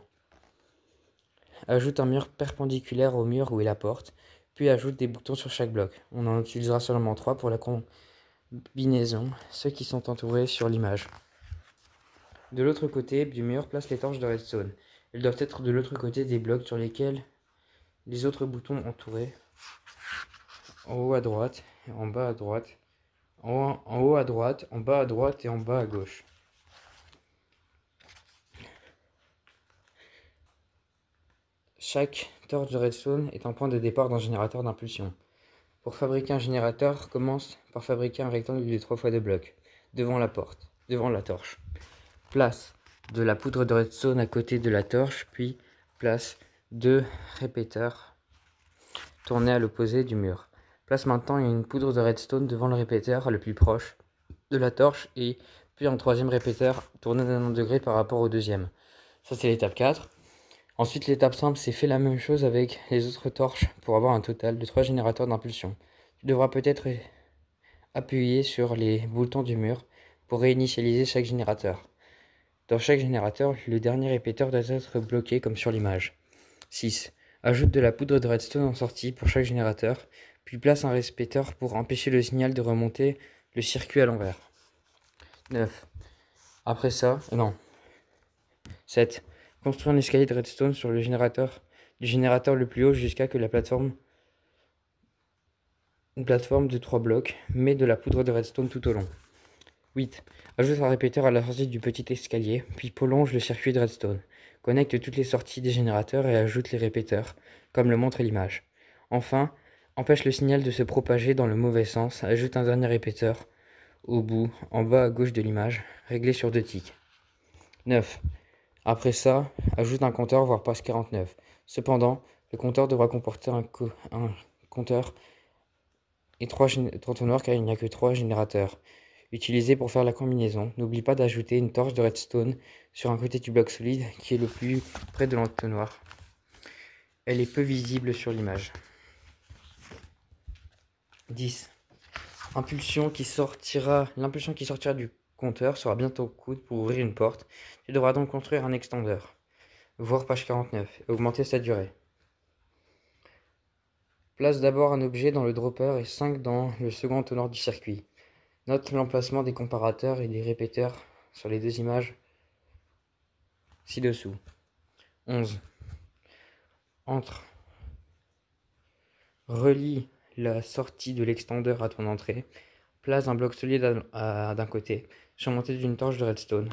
Ajoute un mur perpendiculaire au mur où est la porte, puis ajoute des boutons sur chaque bloc. On en utilisera seulement 3 pour la combinaison, ceux qui sont entourés sur l'image. De l'autre côté du mur, place les torches de redstone. Elles doivent être de l'autre côté des blocs sur lesquels les autres boutons entourés. En haut à droite, en bas à droite, en haut à droite, en bas à droite et en bas à gauche. Chaque torche de redstone est un point de départ d'un générateur d'impulsion. Pour fabriquer un générateur, commence par fabriquer un rectangle de 3 fois 2 blocs, devant la torche. Place de la poudre de redstone à côté de la torche, puis place 2 répéteurs tournés à l'opposé du mur. Place maintenant une poudre de redstone devant le répéteur le plus proche de la torche et puis un troisième répéteur tourné d'1 degré par rapport au deuxième. Ça c'est l'étape 4. Ensuite l'étape simple, c'est fait la même chose avec les autres torches pour avoir un total de 3 générateurs d'impulsion. Tu devras peut-être appuyer sur les boutons du mur pour réinitialiser chaque générateur. Dans chaque générateur, le dernier répéteur doit être bloqué comme sur l'image. 6. Ajoute de la poudre de redstone en sortie pour chaque générateur, puis place un répéteur pour empêcher le signal de remonter le circuit à l'envers. 9. Après ça, 7. Construis un escalier de redstone sur le générateur le plus haut jusqu'à que une plateforme de 3 blocs, mets de la poudre de redstone tout au long. 8. Ajoute un répéteur à la sortie du petit escalier, puis prolonge le circuit de redstone. Connecte toutes les sorties des générateurs et ajoute les répéteurs, comme le montre l'image. Enfin, empêche le signal de se propager dans le mauvais sens, ajoute un dernier répéteur, au bout, en bas à gauche de l'image, réglé sur 2 ticks. 9. Après ça, ajoute un compteur, voire passe 49. Cependant, le compteur devra comporter un compteur et 3 entonnoirs car il n'y a que 3 générateurs. Utilisés pour faire la combinaison, n'oublie pas d'ajouter une torche de redstone sur un côté du bloc solide qui est le plus près de l'entonnoir. Elle est peu visible sur l'image. 10. L'impulsion qui sortira du compteur sera bientôt au coude pour ouvrir une porte. Tu devras donc construire un extendeur, voir page 49, et augmenter sa durée. Place d'abord un objet dans le dropper et 5 dans le second entonnoir du circuit. Note l'emplacement des comparateurs et des répéteurs sur les 2 images ci-dessous. 11. Relie la sortie de l'extendeur à ton entrée. Place un bloc solide d'un côté, surmonté d'une torche de redstone.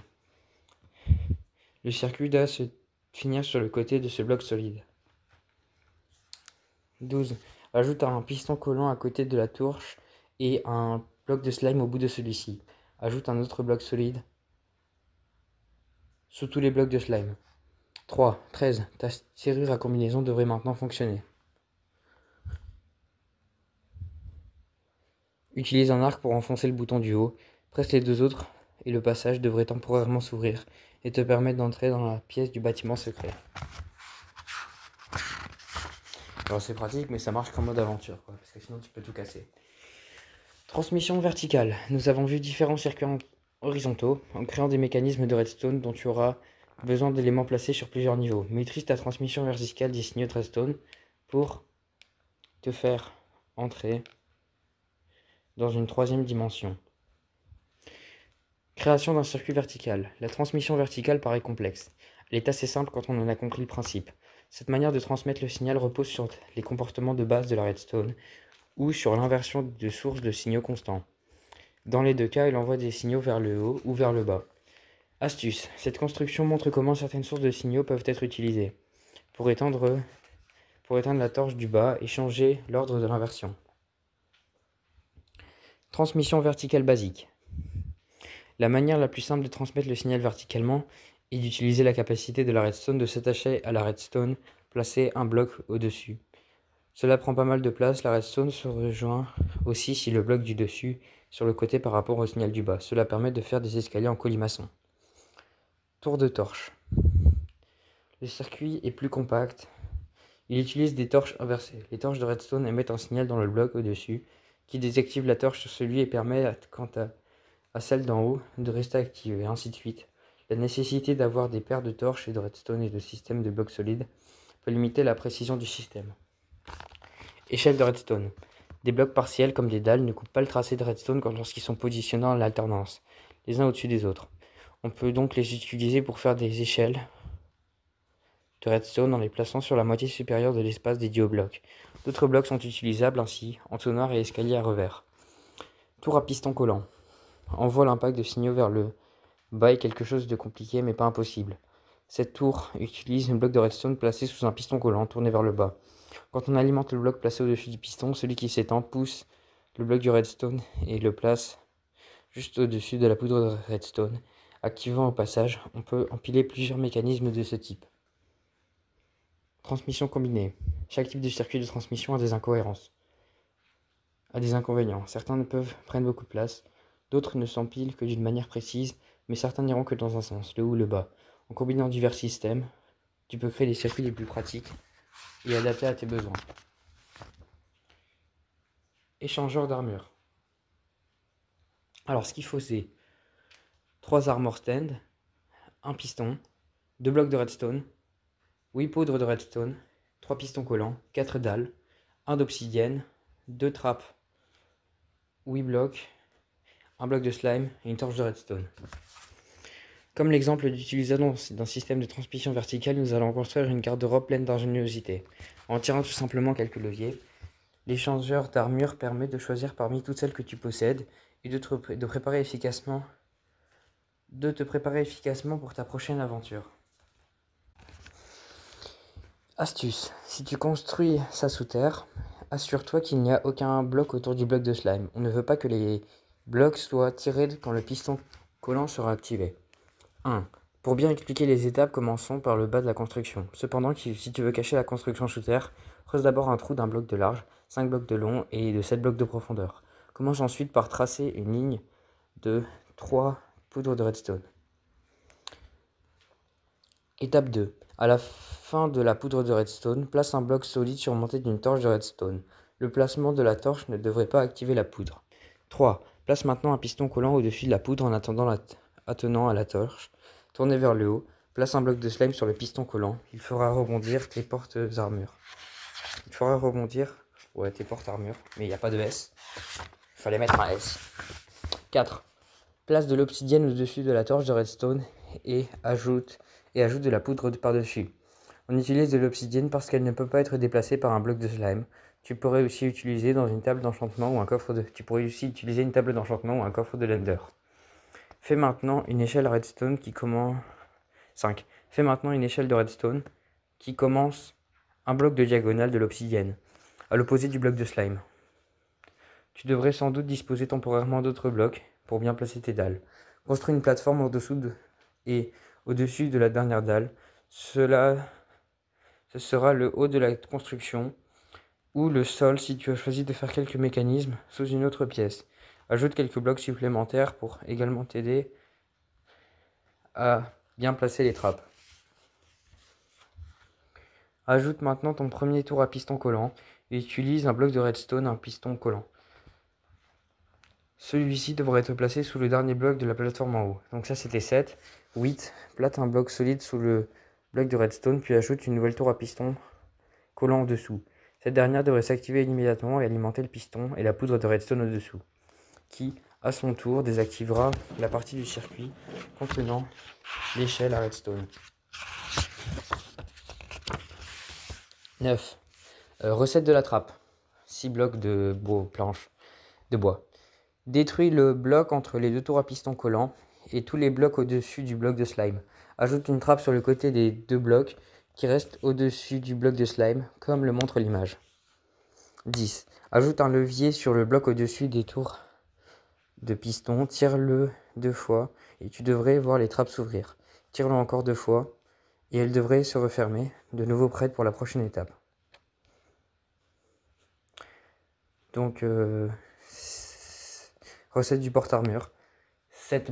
Le circuit doit se finir sur le côté de ce bloc solide. 12. Ajoute un piston collant à côté de la torche et un bloc de slime au bout de celui-ci. Ajoute un autre bloc solide sous tous les blocs de slime. 13. Ta serrure à combinaison devrait maintenant fonctionner. Utilise un arc pour enfoncer le bouton du haut. Presse les 2 autres et le passage devrait temporairement s'ouvrir et te permettre d'entrer dans la pièce du bâtiment secret. Alors c'est pratique, mais ça marche qu'en mode aventure, parce que sinon tu peux tout casser. Transmission verticale. Nous avons vu différents circuits horizontaux en créant des mécanismes de redstone dont tu auras besoin d'éléments placés sur plusieurs niveaux. Maîtrise ta transmission verticale des signaux de redstone pour te faire entrer dans une 3e dimension. Création d'un circuit vertical. La transmission verticale paraît complexe. Elle est assez simple quand on en a compris le principe. Cette manière de transmettre le signal repose sur les comportements de base de la redstone ou sur l'inversion de sources de signaux constants. Dans les 2 cas, elle envoie des signaux vers le haut ou vers le bas. Astuce. Cette construction montre comment certaines sources de signaux peuvent être utilisées pour éteindre la torche du bas et changer l'ordre de l'inversion. Transmission verticale basique. La manière la plus simple de transmettre le signal verticalement est d'utiliser la capacité de la redstone de s'attacher à la redstone placée un bloc au-dessus. Cela prend pas mal de place, la redstone se rejoint aussi si le bloc du dessus sur le côté par rapport au signal du bas. Cela permet de faire des escaliers en colimaçon. Tour de torche. Le circuit est plus compact. Il utilise des torches inversées. Les torches de redstone émettent un signal dans le bloc au-dessus qui désactive la torche sur celui et permet, quant à celle d'en haut, de rester active, et ainsi de suite. La nécessité d'avoir des paires de torches et de redstone et de systèmes de blocs solides peut limiter la précision du système. Échelle de redstone. Des blocs partiels comme des dalles ne coupent pas le tracé de redstone lorsqu'ils sont positionnés en alternance, les uns au-dessus des autres. On peut donc les utiliser pour faire des échelles de redstone en les plaçant sur la moitié supérieure de l'espace dédié aux blocs. D'autres blocs sont utilisables ainsi, entonnoirs et escaliers à revers. Tour à piston collant. Envoie l'impact de signaux vers le bas est quelque chose de compliqué mais pas impossible. Cette tour utilise un bloc de redstone placé sous un piston collant tourné vers le bas. Quand on alimente le bloc placé au-dessus du piston, celui qui s'étend pousse le bloc du redstone et le place juste au-dessus de la poudre de redstone. Activant au passage, on peut empiler plusieurs mécanismes de ce type. Transmission combinée. Chaque type de circuit de transmission a des inconvénients. Certains prennent beaucoup de place, d'autres ne s'empilent que d'une manière précise, mais certains n'iront que dans un sens, le haut ou le bas. En combinant divers systèmes, tu peux créer des circuits les plus pratiques et adaptés à tes besoins. Échangeur d'armure. Alors ce qu'il faut c'est 3 armor stands, un piston, 2 blocs de redstone, 8 poudres de redstone, 3 pistons collants, 4 dalles, 1 d'obsidienne, 2 trappes, 8 blocs, un bloc de slime et une torche de redstone. Comme l'exemple d'utilisation d'un système de transmission verticale, nous allons construire une garde-robe pleine d'ingéniosité. En tirant tout simplement quelques leviers, l'échangeur d'armure permet de choisir parmi toutes celles que tu possèdes et de te préparer efficacement pour ta prochaine aventure. Astuce, si tu construis ça sous terre, assure-toi qu'il n'y a aucun bloc autour du bloc de slime. On ne veut pas que les blocs soient tirés quand le piston collant sera activé. 1. Pour bien expliquer les étapes, commençons par le bas de la construction. Cependant, si tu veux cacher la construction sous terre, creuse d'abord un trou d'un bloc de large, 5 blocs de long et de 7 blocs de profondeur. Commence ensuite par tracer une ligne de 3 poudres de redstone. Étape 2. À la fin de la poudre de redstone, place un bloc solide surmonté d'une torche de redstone. Le placement de la torche ne devrait pas activer la poudre. 3. Place maintenant un piston collant au-dessus de la poudre en attenant à la torche. Tournez vers le haut. Place un bloc de slime sur le piston collant. Il fera rebondir tes portes-armures. Tes portes-armures, mais il n'y a pas de S. Il fallait mettre un S. 4. Place de l'obsidienne au-dessus de la torche de redstone et ajoute de la poudre par-dessus. On utilise de l'obsidienne parce qu'elle ne peut pas être déplacée par un bloc de slime. Tu pourrais aussi utiliser une table d'enchantement ou un coffre de Lender. Fais maintenant une échelle redstone qui commence 5. Fais maintenant une échelle de redstone qui commence un bloc de diagonale de l'obsidienne, à l'opposé du bloc de slime. Tu devrais sans doute disposer temporairement d'autres blocs pour bien placer tes dalles. Construis une plateforme au-dessus de la dernière dalle. Ce sera le haut de la construction ou le sol si tu as choisi de faire quelques mécanismes sous une autre pièce. Ajoute quelques blocs supplémentaires pour également t'aider à bien placer les trappes. Ajoute maintenant ton premier tour à piston collant et utilise un bloc de redstone, un piston collant. Celui-ci devrait être placé sous le dernier bloc de la plateforme en haut. Donc ça c'était 7. 8. Plate un bloc solide sous le bloc de redstone, puis ajoute une nouvelle tour à piston collant en dessous. Cette dernière devrait s'activer immédiatement et alimenter le piston et la poudre de redstone au-dessous, qui, à son tour, désactivera la partie du circuit contenant l'échelle à redstone. 9. Recette de la trappe. 6 blocs de planches de bois. Détruis le bloc entre les deux tours à piston collant et tous les blocs au-dessus du bloc de slime. Ajoute une trappe sur le côté des deux blocs qui restent au-dessus du bloc de slime, comme le montre l'image. 10. Ajoute un levier sur le bloc au-dessus des tours de piston, tire-le 2 fois et tu devrais voir les trappes s'ouvrir. Tire-le encore 2 fois et elles devraient se refermer, de nouveau prêtes pour la prochaine étape. Donc, recette du porte-armure. 6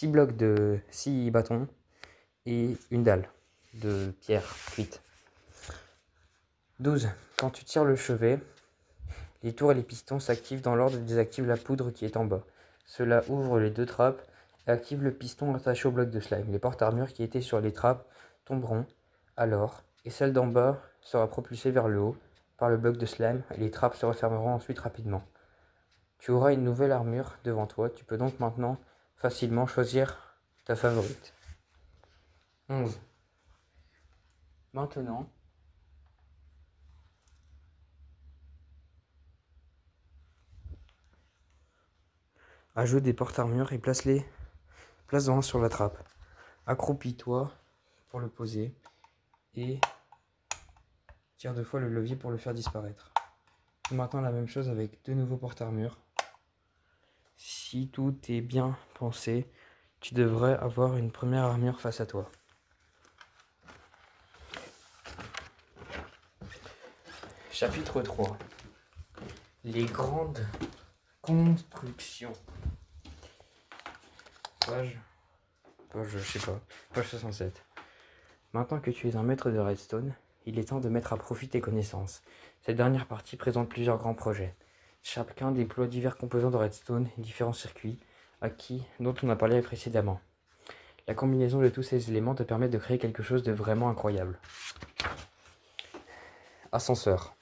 blocs de 6 bâtons et une dalle de pierre cuite. 12. Quand tu tires le chevet, les tours et les pistons s'activent dans l'ordre et désactivent la poudre qui est en bas. Cela ouvre les deux trappes et active le piston attaché au bloc de slime. Les porte-armures qui étaient sur les trappes tomberont alors et celle d'en bas sera propulsée vers le haut par le bloc de slime et les trappes se refermeront ensuite rapidement. Tu auras une nouvelle armure devant toi, tu peux donc maintenant facilement choisir ta favorite. 11. Maintenant, ajoute des porte-armures et place-en sur la trappe. Accroupis-toi pour le poser et tire 2 fois le levier pour le faire disparaître. Maintenant la même chose avec 2 nouveaux porte-armures. Si tout est bien pensé, tu devrais avoir une première armure face à toi. Chapitre 3. Les grandes constructions. Page 67. Maintenant que tu es un maître de redstone, il est temps de mettre à profit tes connaissances. Cette dernière partie présente plusieurs grands projets. Chacun déploie divers composants de redstone et différents circuits dont on a parlé précédemment. La combinaison de tous ces éléments te permet de créer quelque chose de vraiment incroyable. Ascenseur.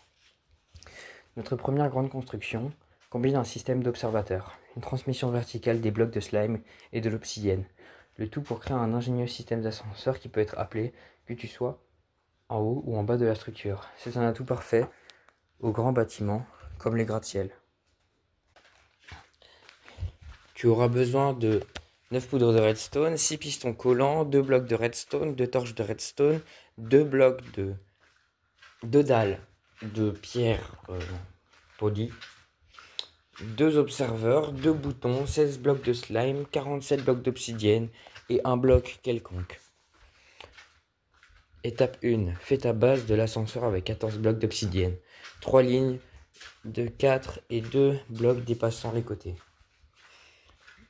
Notre première grande construction combine un système d'observateurs, une transmission verticale des blocs de slime et de l'obsidienne, le tout pour créer un ingénieux système d'ascenseur qui peut être appelé que tu sois en haut ou en bas de la structure. C'est un atout parfait aux grands bâtiments comme les gratte-ciel. Tu auras besoin de 9 poudres de redstone, 6 pistons collants, 2 blocs de redstone, 2 torches de redstone, 2 blocs de 2 dalles de pierre polie, 2 observeurs, 2 boutons, 16 blocs de slime, 47 blocs d'obsidienne et un bloc quelconque. Étape 1. Fais ta base de l'ascenseur avec 14 blocs d'obsidienne, 3 lignes de 4 et 2 blocs dépassant les côtés.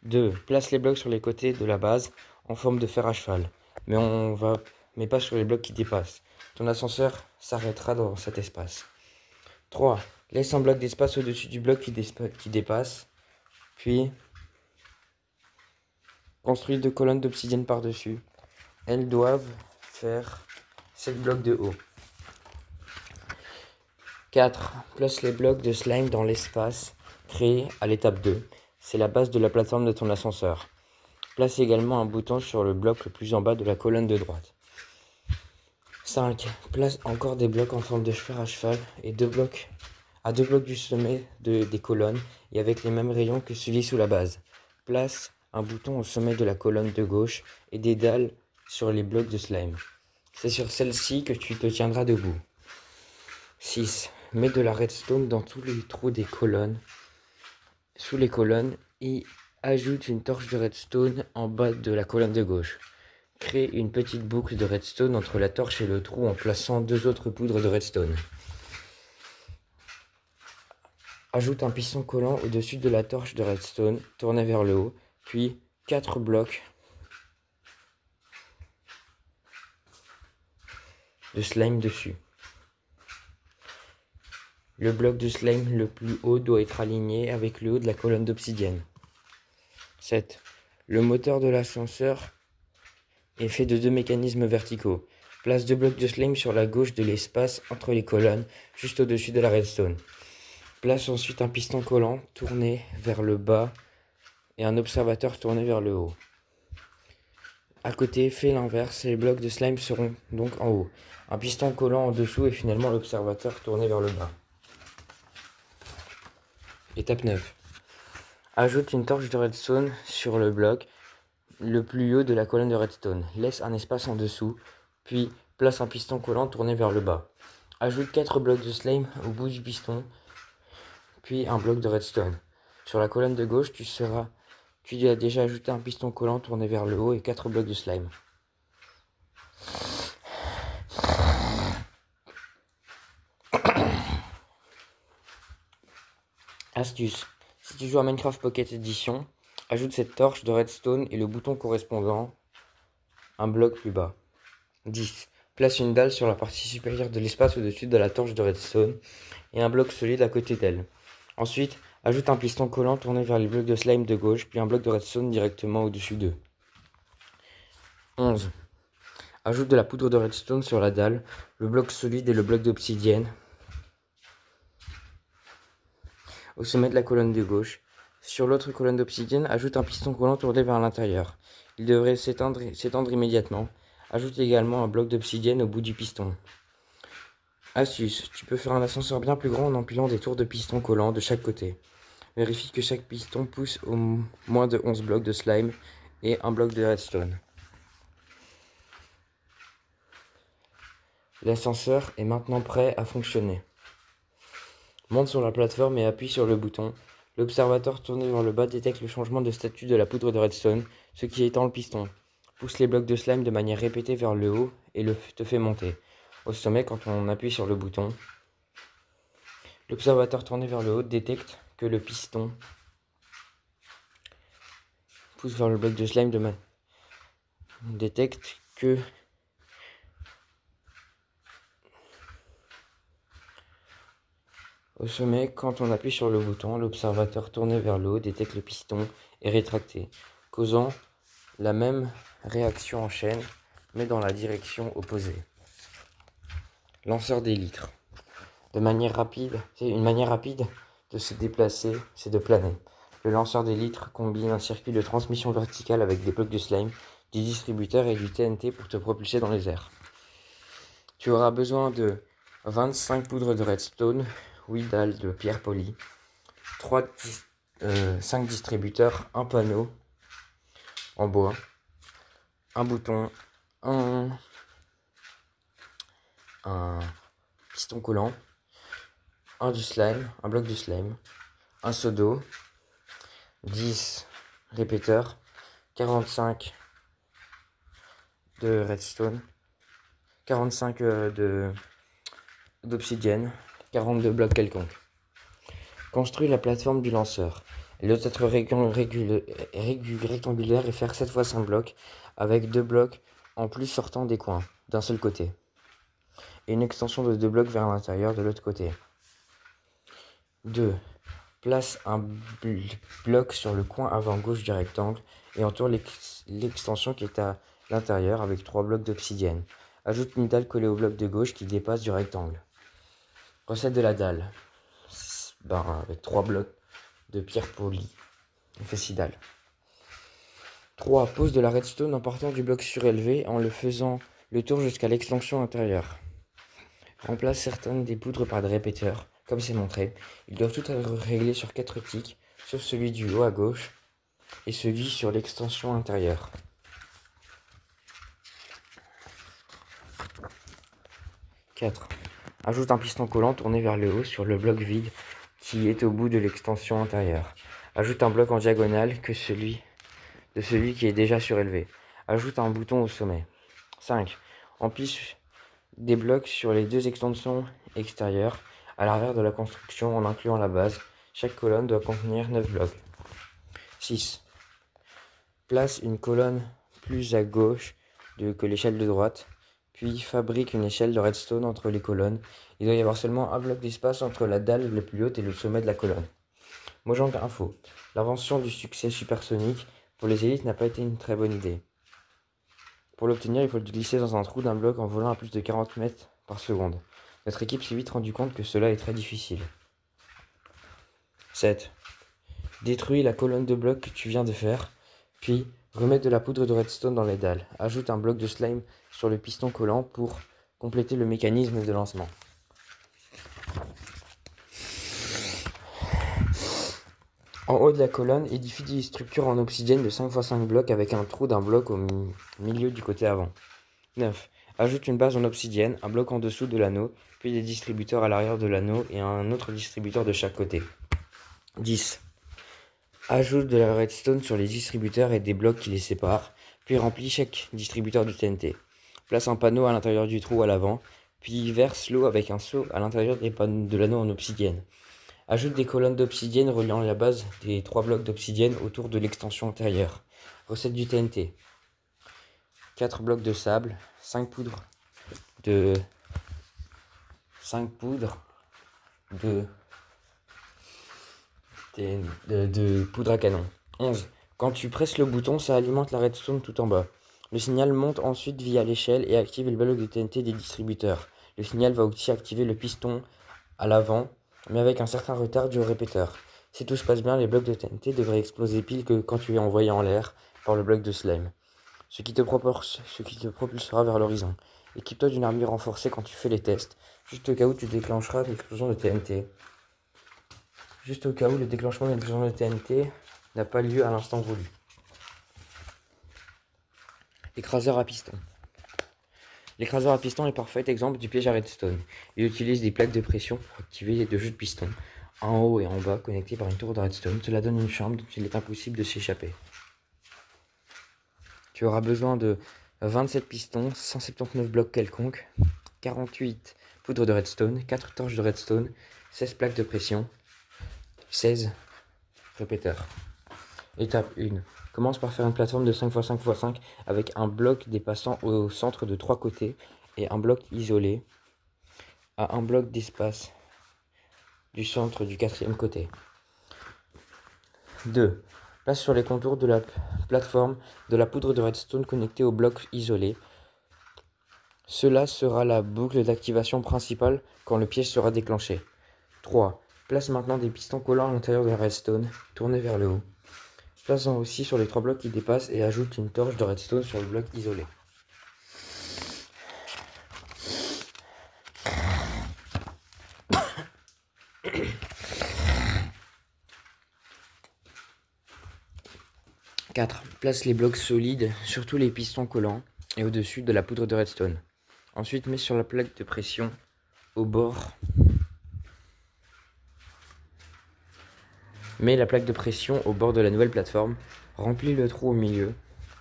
2. Place les blocs sur les côtés de la base en forme de fer à cheval, mais pas sur les blocs qui dépassent. Ton ascenseur s'arrêtera dans cet espace. 3. Laisse un bloc d'espace au-dessus du bloc qui dépasse, puis construis 2 colonnes d'obsidienne par-dessus. Elles doivent faire 7 blocs de haut. 4. Place les blocs de slime dans l'espace créé à l'étape 2. C'est la base de la plateforme de ton ascenseur. Place également un bouton sur le bloc le plus en bas de la colonne de droite. 5. Place encore des blocs en forme de fer à cheval et 2 blocs du sommet des colonnes et avec les mêmes rayons que celui sous la base. Place un bouton au sommet de la colonne de gauche et des dalles sur les blocs de slime. C'est sur celle-ci que tu te tiendras debout. 6. Mets de la redstone dans tous les trous des colonnes, sous les colonnes, et ajoute une torche de redstone en bas de la colonne de gauche. Crée une petite boucle de redstone entre la torche et le trou en plaçant 2 autres poudres de redstone. Ajoute un piston collant au-dessus de la torche de redstone, tournée vers le haut, puis 4 blocs de slime dessus. Le bloc de slime le plus haut doit être aligné avec le haut de la colonne d'obsidienne. 7. Le moteur de l'ascenseur est fait de 2 mécanismes verticaux. Place 2 blocs de slime sur la gauche de l'espace entre les colonnes, juste au-dessus de la redstone. Place ensuite un piston collant tourné vers le bas et un observateur tourné vers le haut. À côté, fais l'inverse, les blocs de slime seront donc en haut. Un piston collant en dessous et finalement l'observateur tourné vers le bas. Étape 9. Ajoute une torche de redstone sur le bloc le plus haut de la colonne de redstone. Laisse un espace en dessous, puis place un piston collant tourné vers le bas. Ajoute 4 blocs de slime au bout du piston, puis un bloc de redstone. Sur la colonne de gauche, tu as déjà ajouté un piston collant tourné vers le haut et 4 blocs de slime. Astuce. Si tu joues à Minecraft Pocket Edition, ajoute cette torche de redstone et le bouton correspondant un bloc plus bas. 10. Place une dalle sur la partie supérieure de l'espace au-dessus de la torche de redstone et un bloc solide à côté d'elle. Ensuite, ajoute un piston collant tourné vers les blocs de slime de gauche, puis un bloc de redstone directement au-dessus d'eux. 11. Ajoute de la poudre de redstone sur la dalle, le bloc solide et le bloc d'obsidienne au sommet de la colonne de gauche. Sur l'autre colonne d'obsidienne, ajoute un piston collant tourné vers l'intérieur. Il devrait s'étendre immédiatement. Ajoute également un bloc d'obsidienne au bout du piston. Astuce, tu peux faire un ascenseur bien plus grand en empilant des tours de piston collants de chaque côté. Vérifie que chaque piston pousse au moins de 11 blocs de slime et un bloc de redstone. L'ascenseur est maintenant prêt à fonctionner. Monte sur la plateforme et appuie sur le bouton. L'observateur tourné vers le bas détecte le changement de statut de la poudre de redstone, ce qui étend le piston. Pousse les blocs de slime de manière répétée vers le haut et te fait monter. Au sommet, quand on appuie sur le bouton, l'observateur tourné vers le haut détecte que le piston pousse vers le bloc de slime détecte que au sommet, quand on appuie sur le bouton, l'observateur tourné vers le haut détecte le piston est rétracté, causant la même réaction en chaîne, mais dans la direction opposée. Lanceur d'élytres. Une manière rapide de se déplacer, c'est de planer. Le lanceur d'élytres combine un circuit de transmission verticale avec des blocs de slime, du distributeur et du TNT pour te propulser dans les airs. Tu auras besoin de 25 poudres de redstone, 8 dalles de pierre polie, 3 5 distributeurs, un panneau en bois, un bouton, un piston collant, un bloc de slime, un seau d'eau, 10 répéteurs, 45 de redstone, 45 d'obsidienne, 42 blocs quelconques. Construis la plateforme du lanceur. Elle doit être rectangulaire et faire 7 fois 5 blocs, avec 2 blocs en plus sortant des coins, d'un seul côté, et une extension de 2 blocs vers l'intérieur de l'autre côté. 2. Place un bloc sur le coin avant gauche du rectangle et entoure l'extension qui est à l'intérieur avec 3 blocs d'obsidienne. Ajoute une dalle collée au bloc de gauche qui dépasse du rectangle. Recette de la dalle. Avec 3 blocs de pierre polie. On fait 6 dalles. 3. Pose de la redstone en partant du bloc surélevé en le faisant le tour jusqu'à l'extension intérieure. Remplace certaines des poudres par des répéteurs, comme c'est montré. Ils doivent tous être réglés sur 4 ticks, sauf celui du haut à gauche et celui sur l'extension intérieure. 4. Ajoute un piston collant tourné vers le haut sur le bloc vide qui est au bout de l'extension intérieure. Ajoute un bloc en diagonale de celui qui est déjà surélevé. Ajoute un bouton au sommet. 5. Empile des blocs sur les 2 extensions extérieures à l'arrière de la construction en incluant la base. Chaque colonne doit contenir 9 blocs. 6. Place une colonne plus à gauche que l'échelle de droite, puis fabrique une échelle de redstone entre les colonnes. Il doit y avoir seulement un bloc d'espace entre la dalle la plus haute et le sommet de la colonne. Mojang Info. L'invention du succès supersonique pour les élites n'a pas été une très bonne idée. Pour l'obtenir, il faut le glisser dans un trou d'un bloc en volant à plus de 40 mètres par seconde. Notre équipe s'est vite rendu compte que cela est très difficile. 7. Détruis la colonne de blocs que tu viens de faire, puis remets de la poudre de redstone dans les dalles. Ajoute un bloc de slime sur le piston collant pour compléter le mécanisme de lancement. En haut de la colonne, édifie des structures en obsidienne de 5 x 5 blocs avec un trou d'un bloc au milieu du côté avant. 9. Ajoute une base en obsidienne, un bloc en dessous de l'anneau, puis des distributeurs à l'arrière de l'anneau et un autre distributeur de chaque côté. 10. Ajoute de la redstone sur les distributeurs et des blocs qui les séparent, puis remplis chaque distributeur de TNT. Place un panneau à l'intérieur du trou à l'avant, puis verse l'eau avec un seau à l'intérieur de l'anneau en obsidienne. Ajoute des colonnes d'obsidienne reliant la base des 3 blocs d'obsidienne autour de l'extension antérieure. Recette du TNT. 4 blocs de sable, 5 poudres de poudre à canon. 11. Quand tu presses le bouton, ça alimente la redstone tout en bas. Le signal monte ensuite via l'échelle et active le bloc de TNT des distributeurs. Le signal va aussi activer le piston à l'avant, mais avec un certain retard du répéteur. Si tout se passe bien, les blocs de TNT devraient exploser pile que quand tu es envoyé en l'air par le bloc de slime, ce qui te propulsera vers l'horizon. Équipe-toi d'une armure renforcée quand tu fais les tests, juste au cas où tu déclencheras l'explosion de TNT. Juste au cas où le déclenchement de l'explosion de TNT n'a pas lieu à l'instant voulu. Écraseur à piston. L'écraseur à piston est parfait exemple du piège à redstone. Il utilise des plaques de pression pour activer les 2 jeux de piston, en haut et en bas, connectés par une tour de redstone. Cela donne une chambre dont il est impossible de s'échapper. Tu auras besoin de 27 pistons, 179 blocs quelconques, 48 poudres de redstone, 4 torches de redstone, 16 plaques de pression, 16 répéteurs. Étape 1. Commence par faire une plateforme de 5 x 5 x 5 avec un bloc dépassant au centre de 3 côtés et un bloc isolé à un bloc d'espace du centre du 4e côté. 2. Place sur les contours de la plateforme de la poudre de redstone connectée au bloc isolé. Cela sera la boucle d'activation principale quand le piège sera déclenché. 3. Place maintenant des pistons collants à l'intérieur de la redstone, tournés vers le haut. Place-en aussi sur les 3 blocs qui dépassent et ajoute une torche de redstone sur le bloc isolé. 4. Place les blocs solides sur tous les pistons collants et au-dessus de la poudre de redstone. Ensuite, mets sur la plaque de pression au bord. Mets la plaque de pression au bord de la nouvelle plateforme. Remplis le trou au milieu.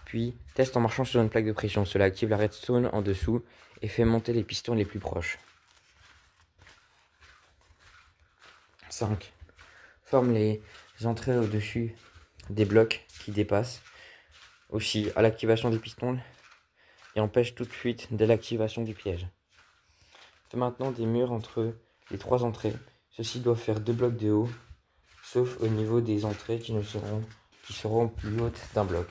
Puis, teste en marchant sur une plaque de pression. Cela active la redstone en dessous et fait monter les pistons les plus proches. 5. Forme les entrées au-dessus des blocs qui dépassent. Aussi, à l'activation des pistons et empêche toute fuite dès l'activation du piège. Fais maintenant des murs entre les 3 entrées. Ceux-ci doivent faire 2 blocs de haut, sauf au niveau des entrées qui seront plus hautes d'un bloc.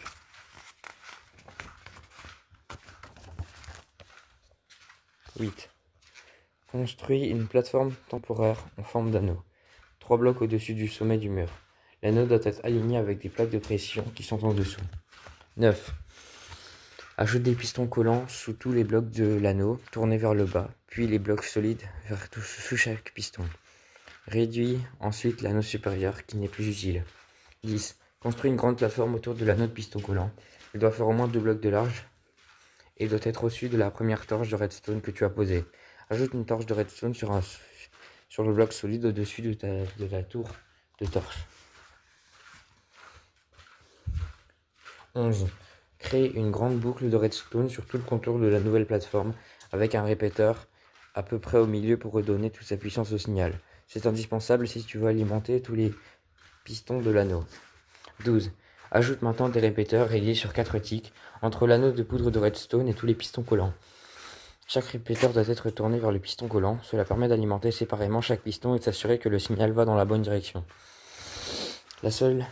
8. Construis une plateforme temporaire en forme d'anneau. 3 blocs au-dessus du sommet du mur. L'anneau doit être aligné avec des plaques de pression qui sont en dessous. 9. Ajoute des pistons collants sous tous les blocs de l'anneau, tournés vers le bas, puis les blocs solides sous chaque piston. Réduis ensuite l'anneau supérieur qui n'est plus utile. 10. Construis une grande plateforme autour de l'anneau de piston collant. Elle doit faire au moins 2 blocs de large et doit être au-dessus de la première torche de redstone que tu as posée. Ajoute une torche de redstone sur le bloc solide au-dessus de la tour de torche. 11. Crée une grande boucle de redstone sur tout le contour de la nouvelle plateforme avec un répéteur à peu près au milieu pour redonner toute sa puissance au signal. C'est indispensable si tu veux alimenter tous les pistons de l'anneau. 12. Ajoute maintenant des répéteurs réglés sur 4 ticks entre l'anneau de poudre de redstone et tous les pistons collants. Chaque répéteur doit être tourné vers le piston collant. Cela permet d'alimenter séparément chaque piston et de s'assurer que le signal va dans la bonne direction. La seule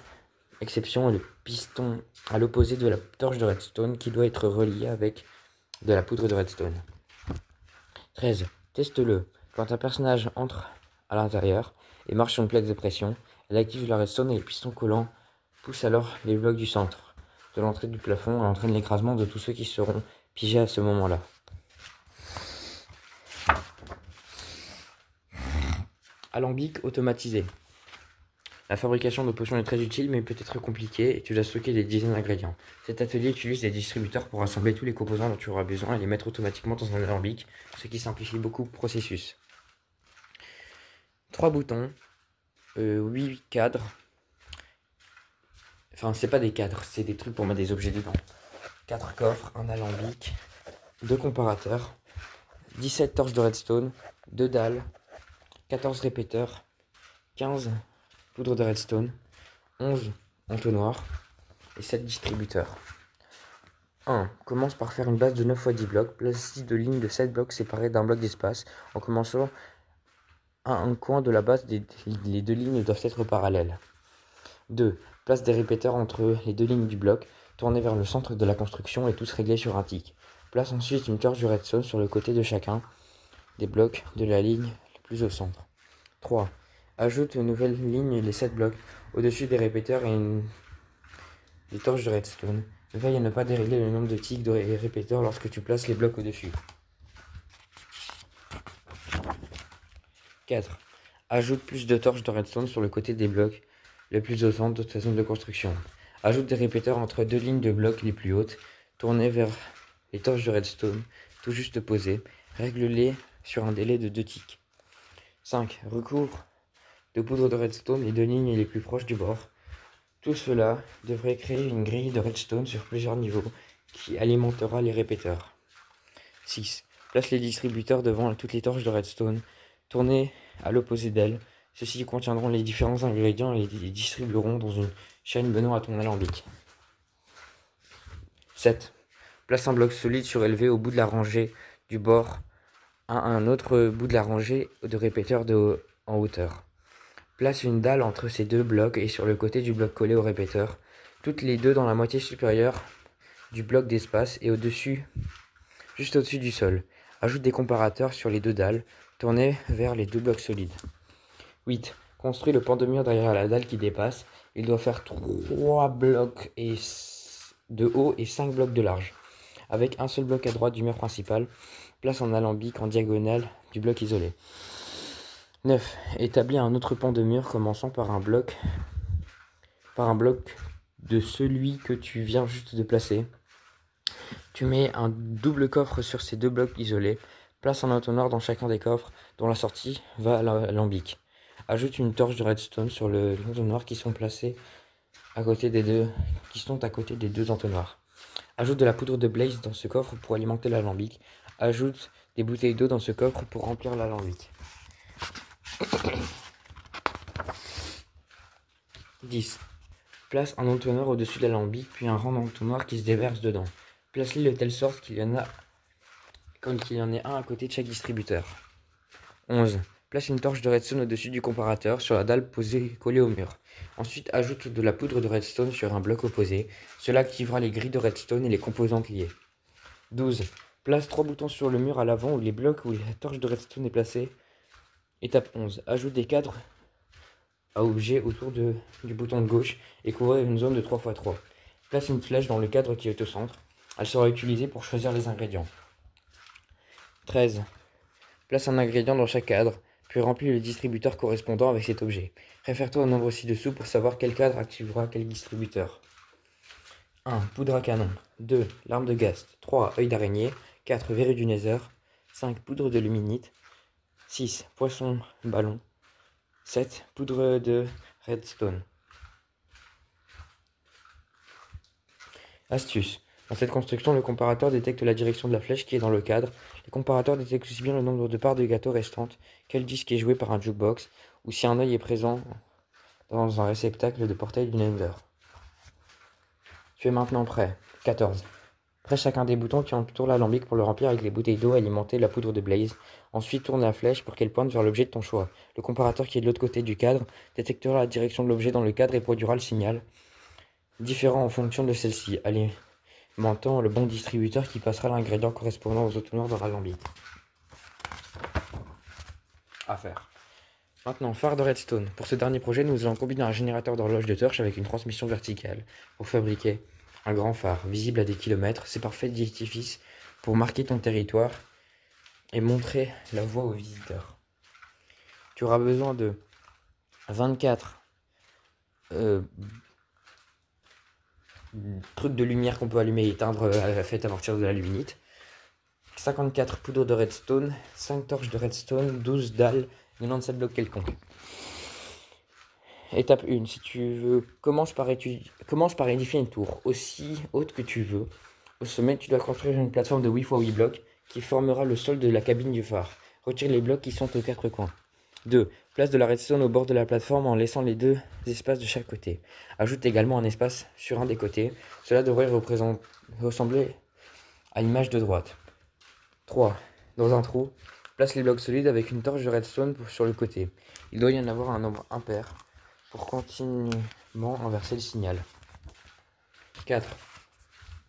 exception est le piston à l'opposé de la torche de redstone qui doit être relié avec de la poudre de redstone. 13. Teste-le. Quand un personnage entre à l'intérieur et marche sur une plaque de pression, elle active la redstone et les pistons collants poussent alors les blocs du centre de l'entrée du plafond et entraînent l'écrasement de tous ceux qui seront pigés à ce moment-là. Alambic automatisé. La fabrication de potions est très utile mais peut être compliquée et tu dois stocker des dizaines d'ingrédients. Cet atelier utilise des distributeurs pour rassembler tous les composants dont tu auras besoin et les mettre automatiquement dans un alambic, ce qui simplifie beaucoup le processus. 3 boutons, 8 cadres. Enfin, c'est pas des cadres, c'est des trucs pour mettre des objets dedans. 4 coffres, un alambic, 2 comparateurs, 17 torches de redstone, 2 dalles, 14 répéteurs, 15 poudre de redstone, 11 entonnoirs et 7 distributeurs. 1. Commence par faire une base de 9 x 10 blocs. Place 2 lignes de 7 blocs séparées d'un bloc d'espace. En commençant à un coin de la base, les 2 lignes doivent être parallèles. 2. Place des répéteurs entre les 2 lignes du bloc, tournés vers le centre de la construction et tous réglés sur un tick. Place ensuite une torche de redstone sur le côté de chacun des blocs de la ligne le plus au centre. 3. Ajoute une nouvelle ligne les 7 blocs au-dessus des répéteurs et des torches de redstone. Veille à ne pas dérégler le nombre de ticks de répéteurs lorsque tu places les blocs au-dessus. 4. Ajoute plus de torches de redstone sur le côté des blocs le plus au centre de ta zone de construction. Ajoute des répéteurs entre 2 lignes de blocs les plus hautes, tournés vers les torches de redstone, tout juste posées. Règle-les sur un délai de 2 ticks. 5. Recouvre de poudre de redstone les 2 lignes les plus proches du bord. Tout cela devrait créer une grille de redstone sur plusieurs niveaux qui alimentera les répéteurs. 6. Place les distributeurs devant toutes les torches de redstone, tournées à l'opposé d'elles. Ceux-ci contiendront les différents ingrédients et les distribueront dans une chaîne menant à ton alambic. 7. Place un bloc solide surélevé au bout de la rangée du bord à un autre bout de la rangée de répéteurs en hauteur. Place une dalle entre ces 2 blocs et sur le côté du bloc collé au répéteur, toutes les 2 dans la moitié supérieure du bloc d'espace et juste au-dessus du sol. Ajoute des comparateurs sur les 2 dalles, tournés vers les 2 blocs solides. 8. Construis le pan de mur derrière la dalle qui dépasse. Il doit faire 3 blocs de haut et 5 blocs de large. Avec un seul bloc à droite du mur principal, place un alambic en diagonale du bloc isolé. 9. Établis un autre pan de mur commençant par un bloc de celui que tu viens juste de placer. Tu mets un double coffre sur ces deux blocs isolés. Place un entonnoir dans chacun des coffres dont la sortie va à l'alambic. Ajoute une torche de redstone sur l'entonnoir qui sont placés à côté des deux entonnoirs. Ajoute de la poudre de blaze dans ce coffre pour alimenter l'alambic. Ajoute des bouteilles d'eau dans ce coffre pour remplir l'alambic. 10. Place un entonnoir au-dessus de l'alambic, puis un rang d'entonnoirs qui se déverse dedans. Place-les de telle sorte qu'il y en ait un à côté de chaque distributeur. 11. Place une torche de redstone au-dessus du comparateur sur la dalle collée au mur. Ensuite, ajoute de la poudre de redstone sur un bloc opposé. Cela activera les grilles de redstone et les composantes liées. 12. Place 3 boutons sur le mur à l'avant où les blocs où la torche de redstone est placée. Étape 11. Ajoute des cadres à objets autour du bouton de gauche et couvrir une zone de 3×3. Place une flèche dans le cadre qui est au centre. Elle sera utilisée pour choisir les ingrédients. 13. Place un ingrédient dans chaque cadre, puis remplis le distributeur correspondant avec cet objet. Réfère-toi au nombre ci-dessous pour savoir quel cadre activera quel distributeur. 1. Poudre à canon. 2. Larme de Ghast. 3. Œil d'araignée. 4. Verrue du Nether. 5. Poudre de luminite. 6. Poisson ballon. 7. Poudre de redstone. Astuce. Dans cette construction, le comparateur détecte la direction de la flèche qui est dans le cadre. Les comparateurs détectent aussi bien le nombre de parts de gâteau restantes, quel disque est joué par un jukebox, ou si un œil est présent dans un réceptacle de portail du Nether. Tu es maintenant prêt. 14. Presse chacun des boutons qui entourent l'alambic pour le remplir avec les bouteilles d'eau alimentées la poudre de blaze. Ensuite, tourne la flèche pour qu'elle pointe vers l'objet de ton choix. Le comparateur qui est de l'autre côté du cadre détectera la direction de l'objet dans le cadre et produira le signal, différent en fonction de celle-ci, alimentant le bon distributeur qui passera l'ingrédient correspondant aux entonnoirs dans l'alambic. À faire. Maintenant, phare de redstone. Pour ce dernier projet, nous allons combiner un générateur d'horloge de torche avec une transmission verticale pour fabriquer un grand phare, visible à des kilomètres. C'est parfait d'édifice pour marquer ton territoire et montrer la voie aux visiteurs. Tu auras besoin de 24 trucs de lumière qu'on peut allumer et éteindre faites à partir de la luminite. 54 poudres de redstone, 5 torches de redstone, 12 dalles, 97 blocs quelconques. Étape 1, si tu veux, commence par édifier une tour aussi haute que tu veux. Au sommet, tu dois construire une plateforme de 8×8 blocs qui formera le sol de la cabine du phare. Retire les blocs qui sont aux 4 coins. 2. Place de la redstone au bord de la plateforme en laissant les deux espaces de chaque côté. Ajoute également un espace sur un des côtés. Cela devrait ressembler à l'image de droite. 3. Dans un trou, place les blocs solides avec une torche de redstone sur le côté. Il doit y en avoir un nombre impair pour continuellement inverser le signal. 4.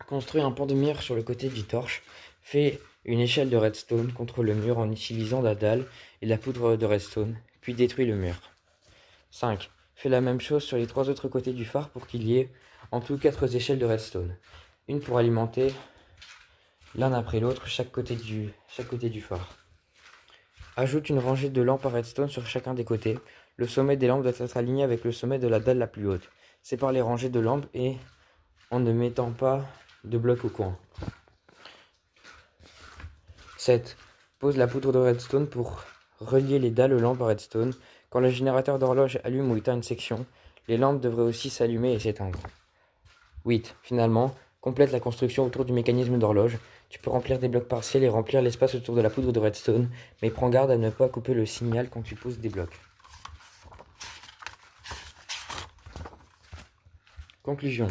Construis un pan de mire sur le côté du torche. Fais une échelle de redstone contre le mur en utilisant la dalle et la poudre de redstone, puis détruis le mur. 5. Fais la même chose sur les 3 autres côtés du phare pour qu'il y ait en tout 4 échelles de redstone. Une pour alimenter l'un après l'autre chaque côté du phare. Ajoute une rangée de lampes à redstone sur chacun des côtés. Le sommet des lampes doit être aligné avec le sommet de la dalle la plus haute. Sépare les rangées de lampes et en ne mettant pas de blocs au coin. 7. Pose la poudre de redstone pour relier les dalles aux lampes à redstone. Quand le générateur d'horloge allume ou éteint une section, les lampes devraient aussi s'allumer et s'éteindre. 8. Finalement, complète la construction autour du mécanisme d'horloge. Tu peux remplir des blocs partiels et remplir l'espace autour de la poudre de redstone, mais prends garde à ne pas couper le signal quand tu poses des blocs. Conclusion.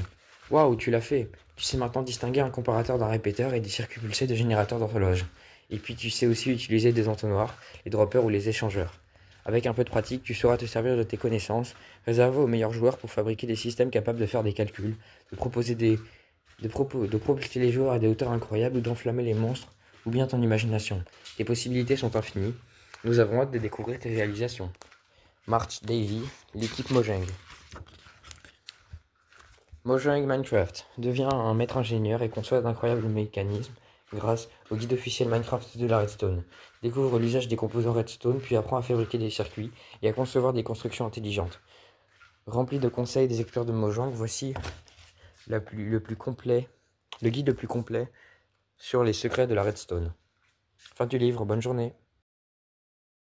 Waouh, tu l'as fait. Tu sais maintenant distinguer un comparateur d'un répéteur et des circuits pulsés de générateurs d'horloge. Et puis tu sais aussi utiliser des entonnoirs, les droppers ou les échangeurs. Avec un peu de pratique, tu sauras te servir de tes connaissances, réservées aux meilleurs joueurs pour fabriquer des systèmes capables de faire des calculs, de propulser les joueurs à des hauteurs incroyables ou d'enflammer les monstres ou bien ton imagination. Tes possibilités sont infinies. Nous avons hâte de découvrir tes réalisations. March Davy, l'équipe Mojang. Mojang Minecraft devient un maître ingénieur et conçoit d'incroyables mécanismes grâce au guide officiel Minecraft de la Redstone. Découvre l'usage des composants Redstone, puis apprend à fabriquer des circuits et à concevoir des constructions intelligentes. Rempli de conseils des experts de Mojang, voici le plus complet, le guide le plus complet sur les secrets de la redstone. Fin du livre, bonne journée.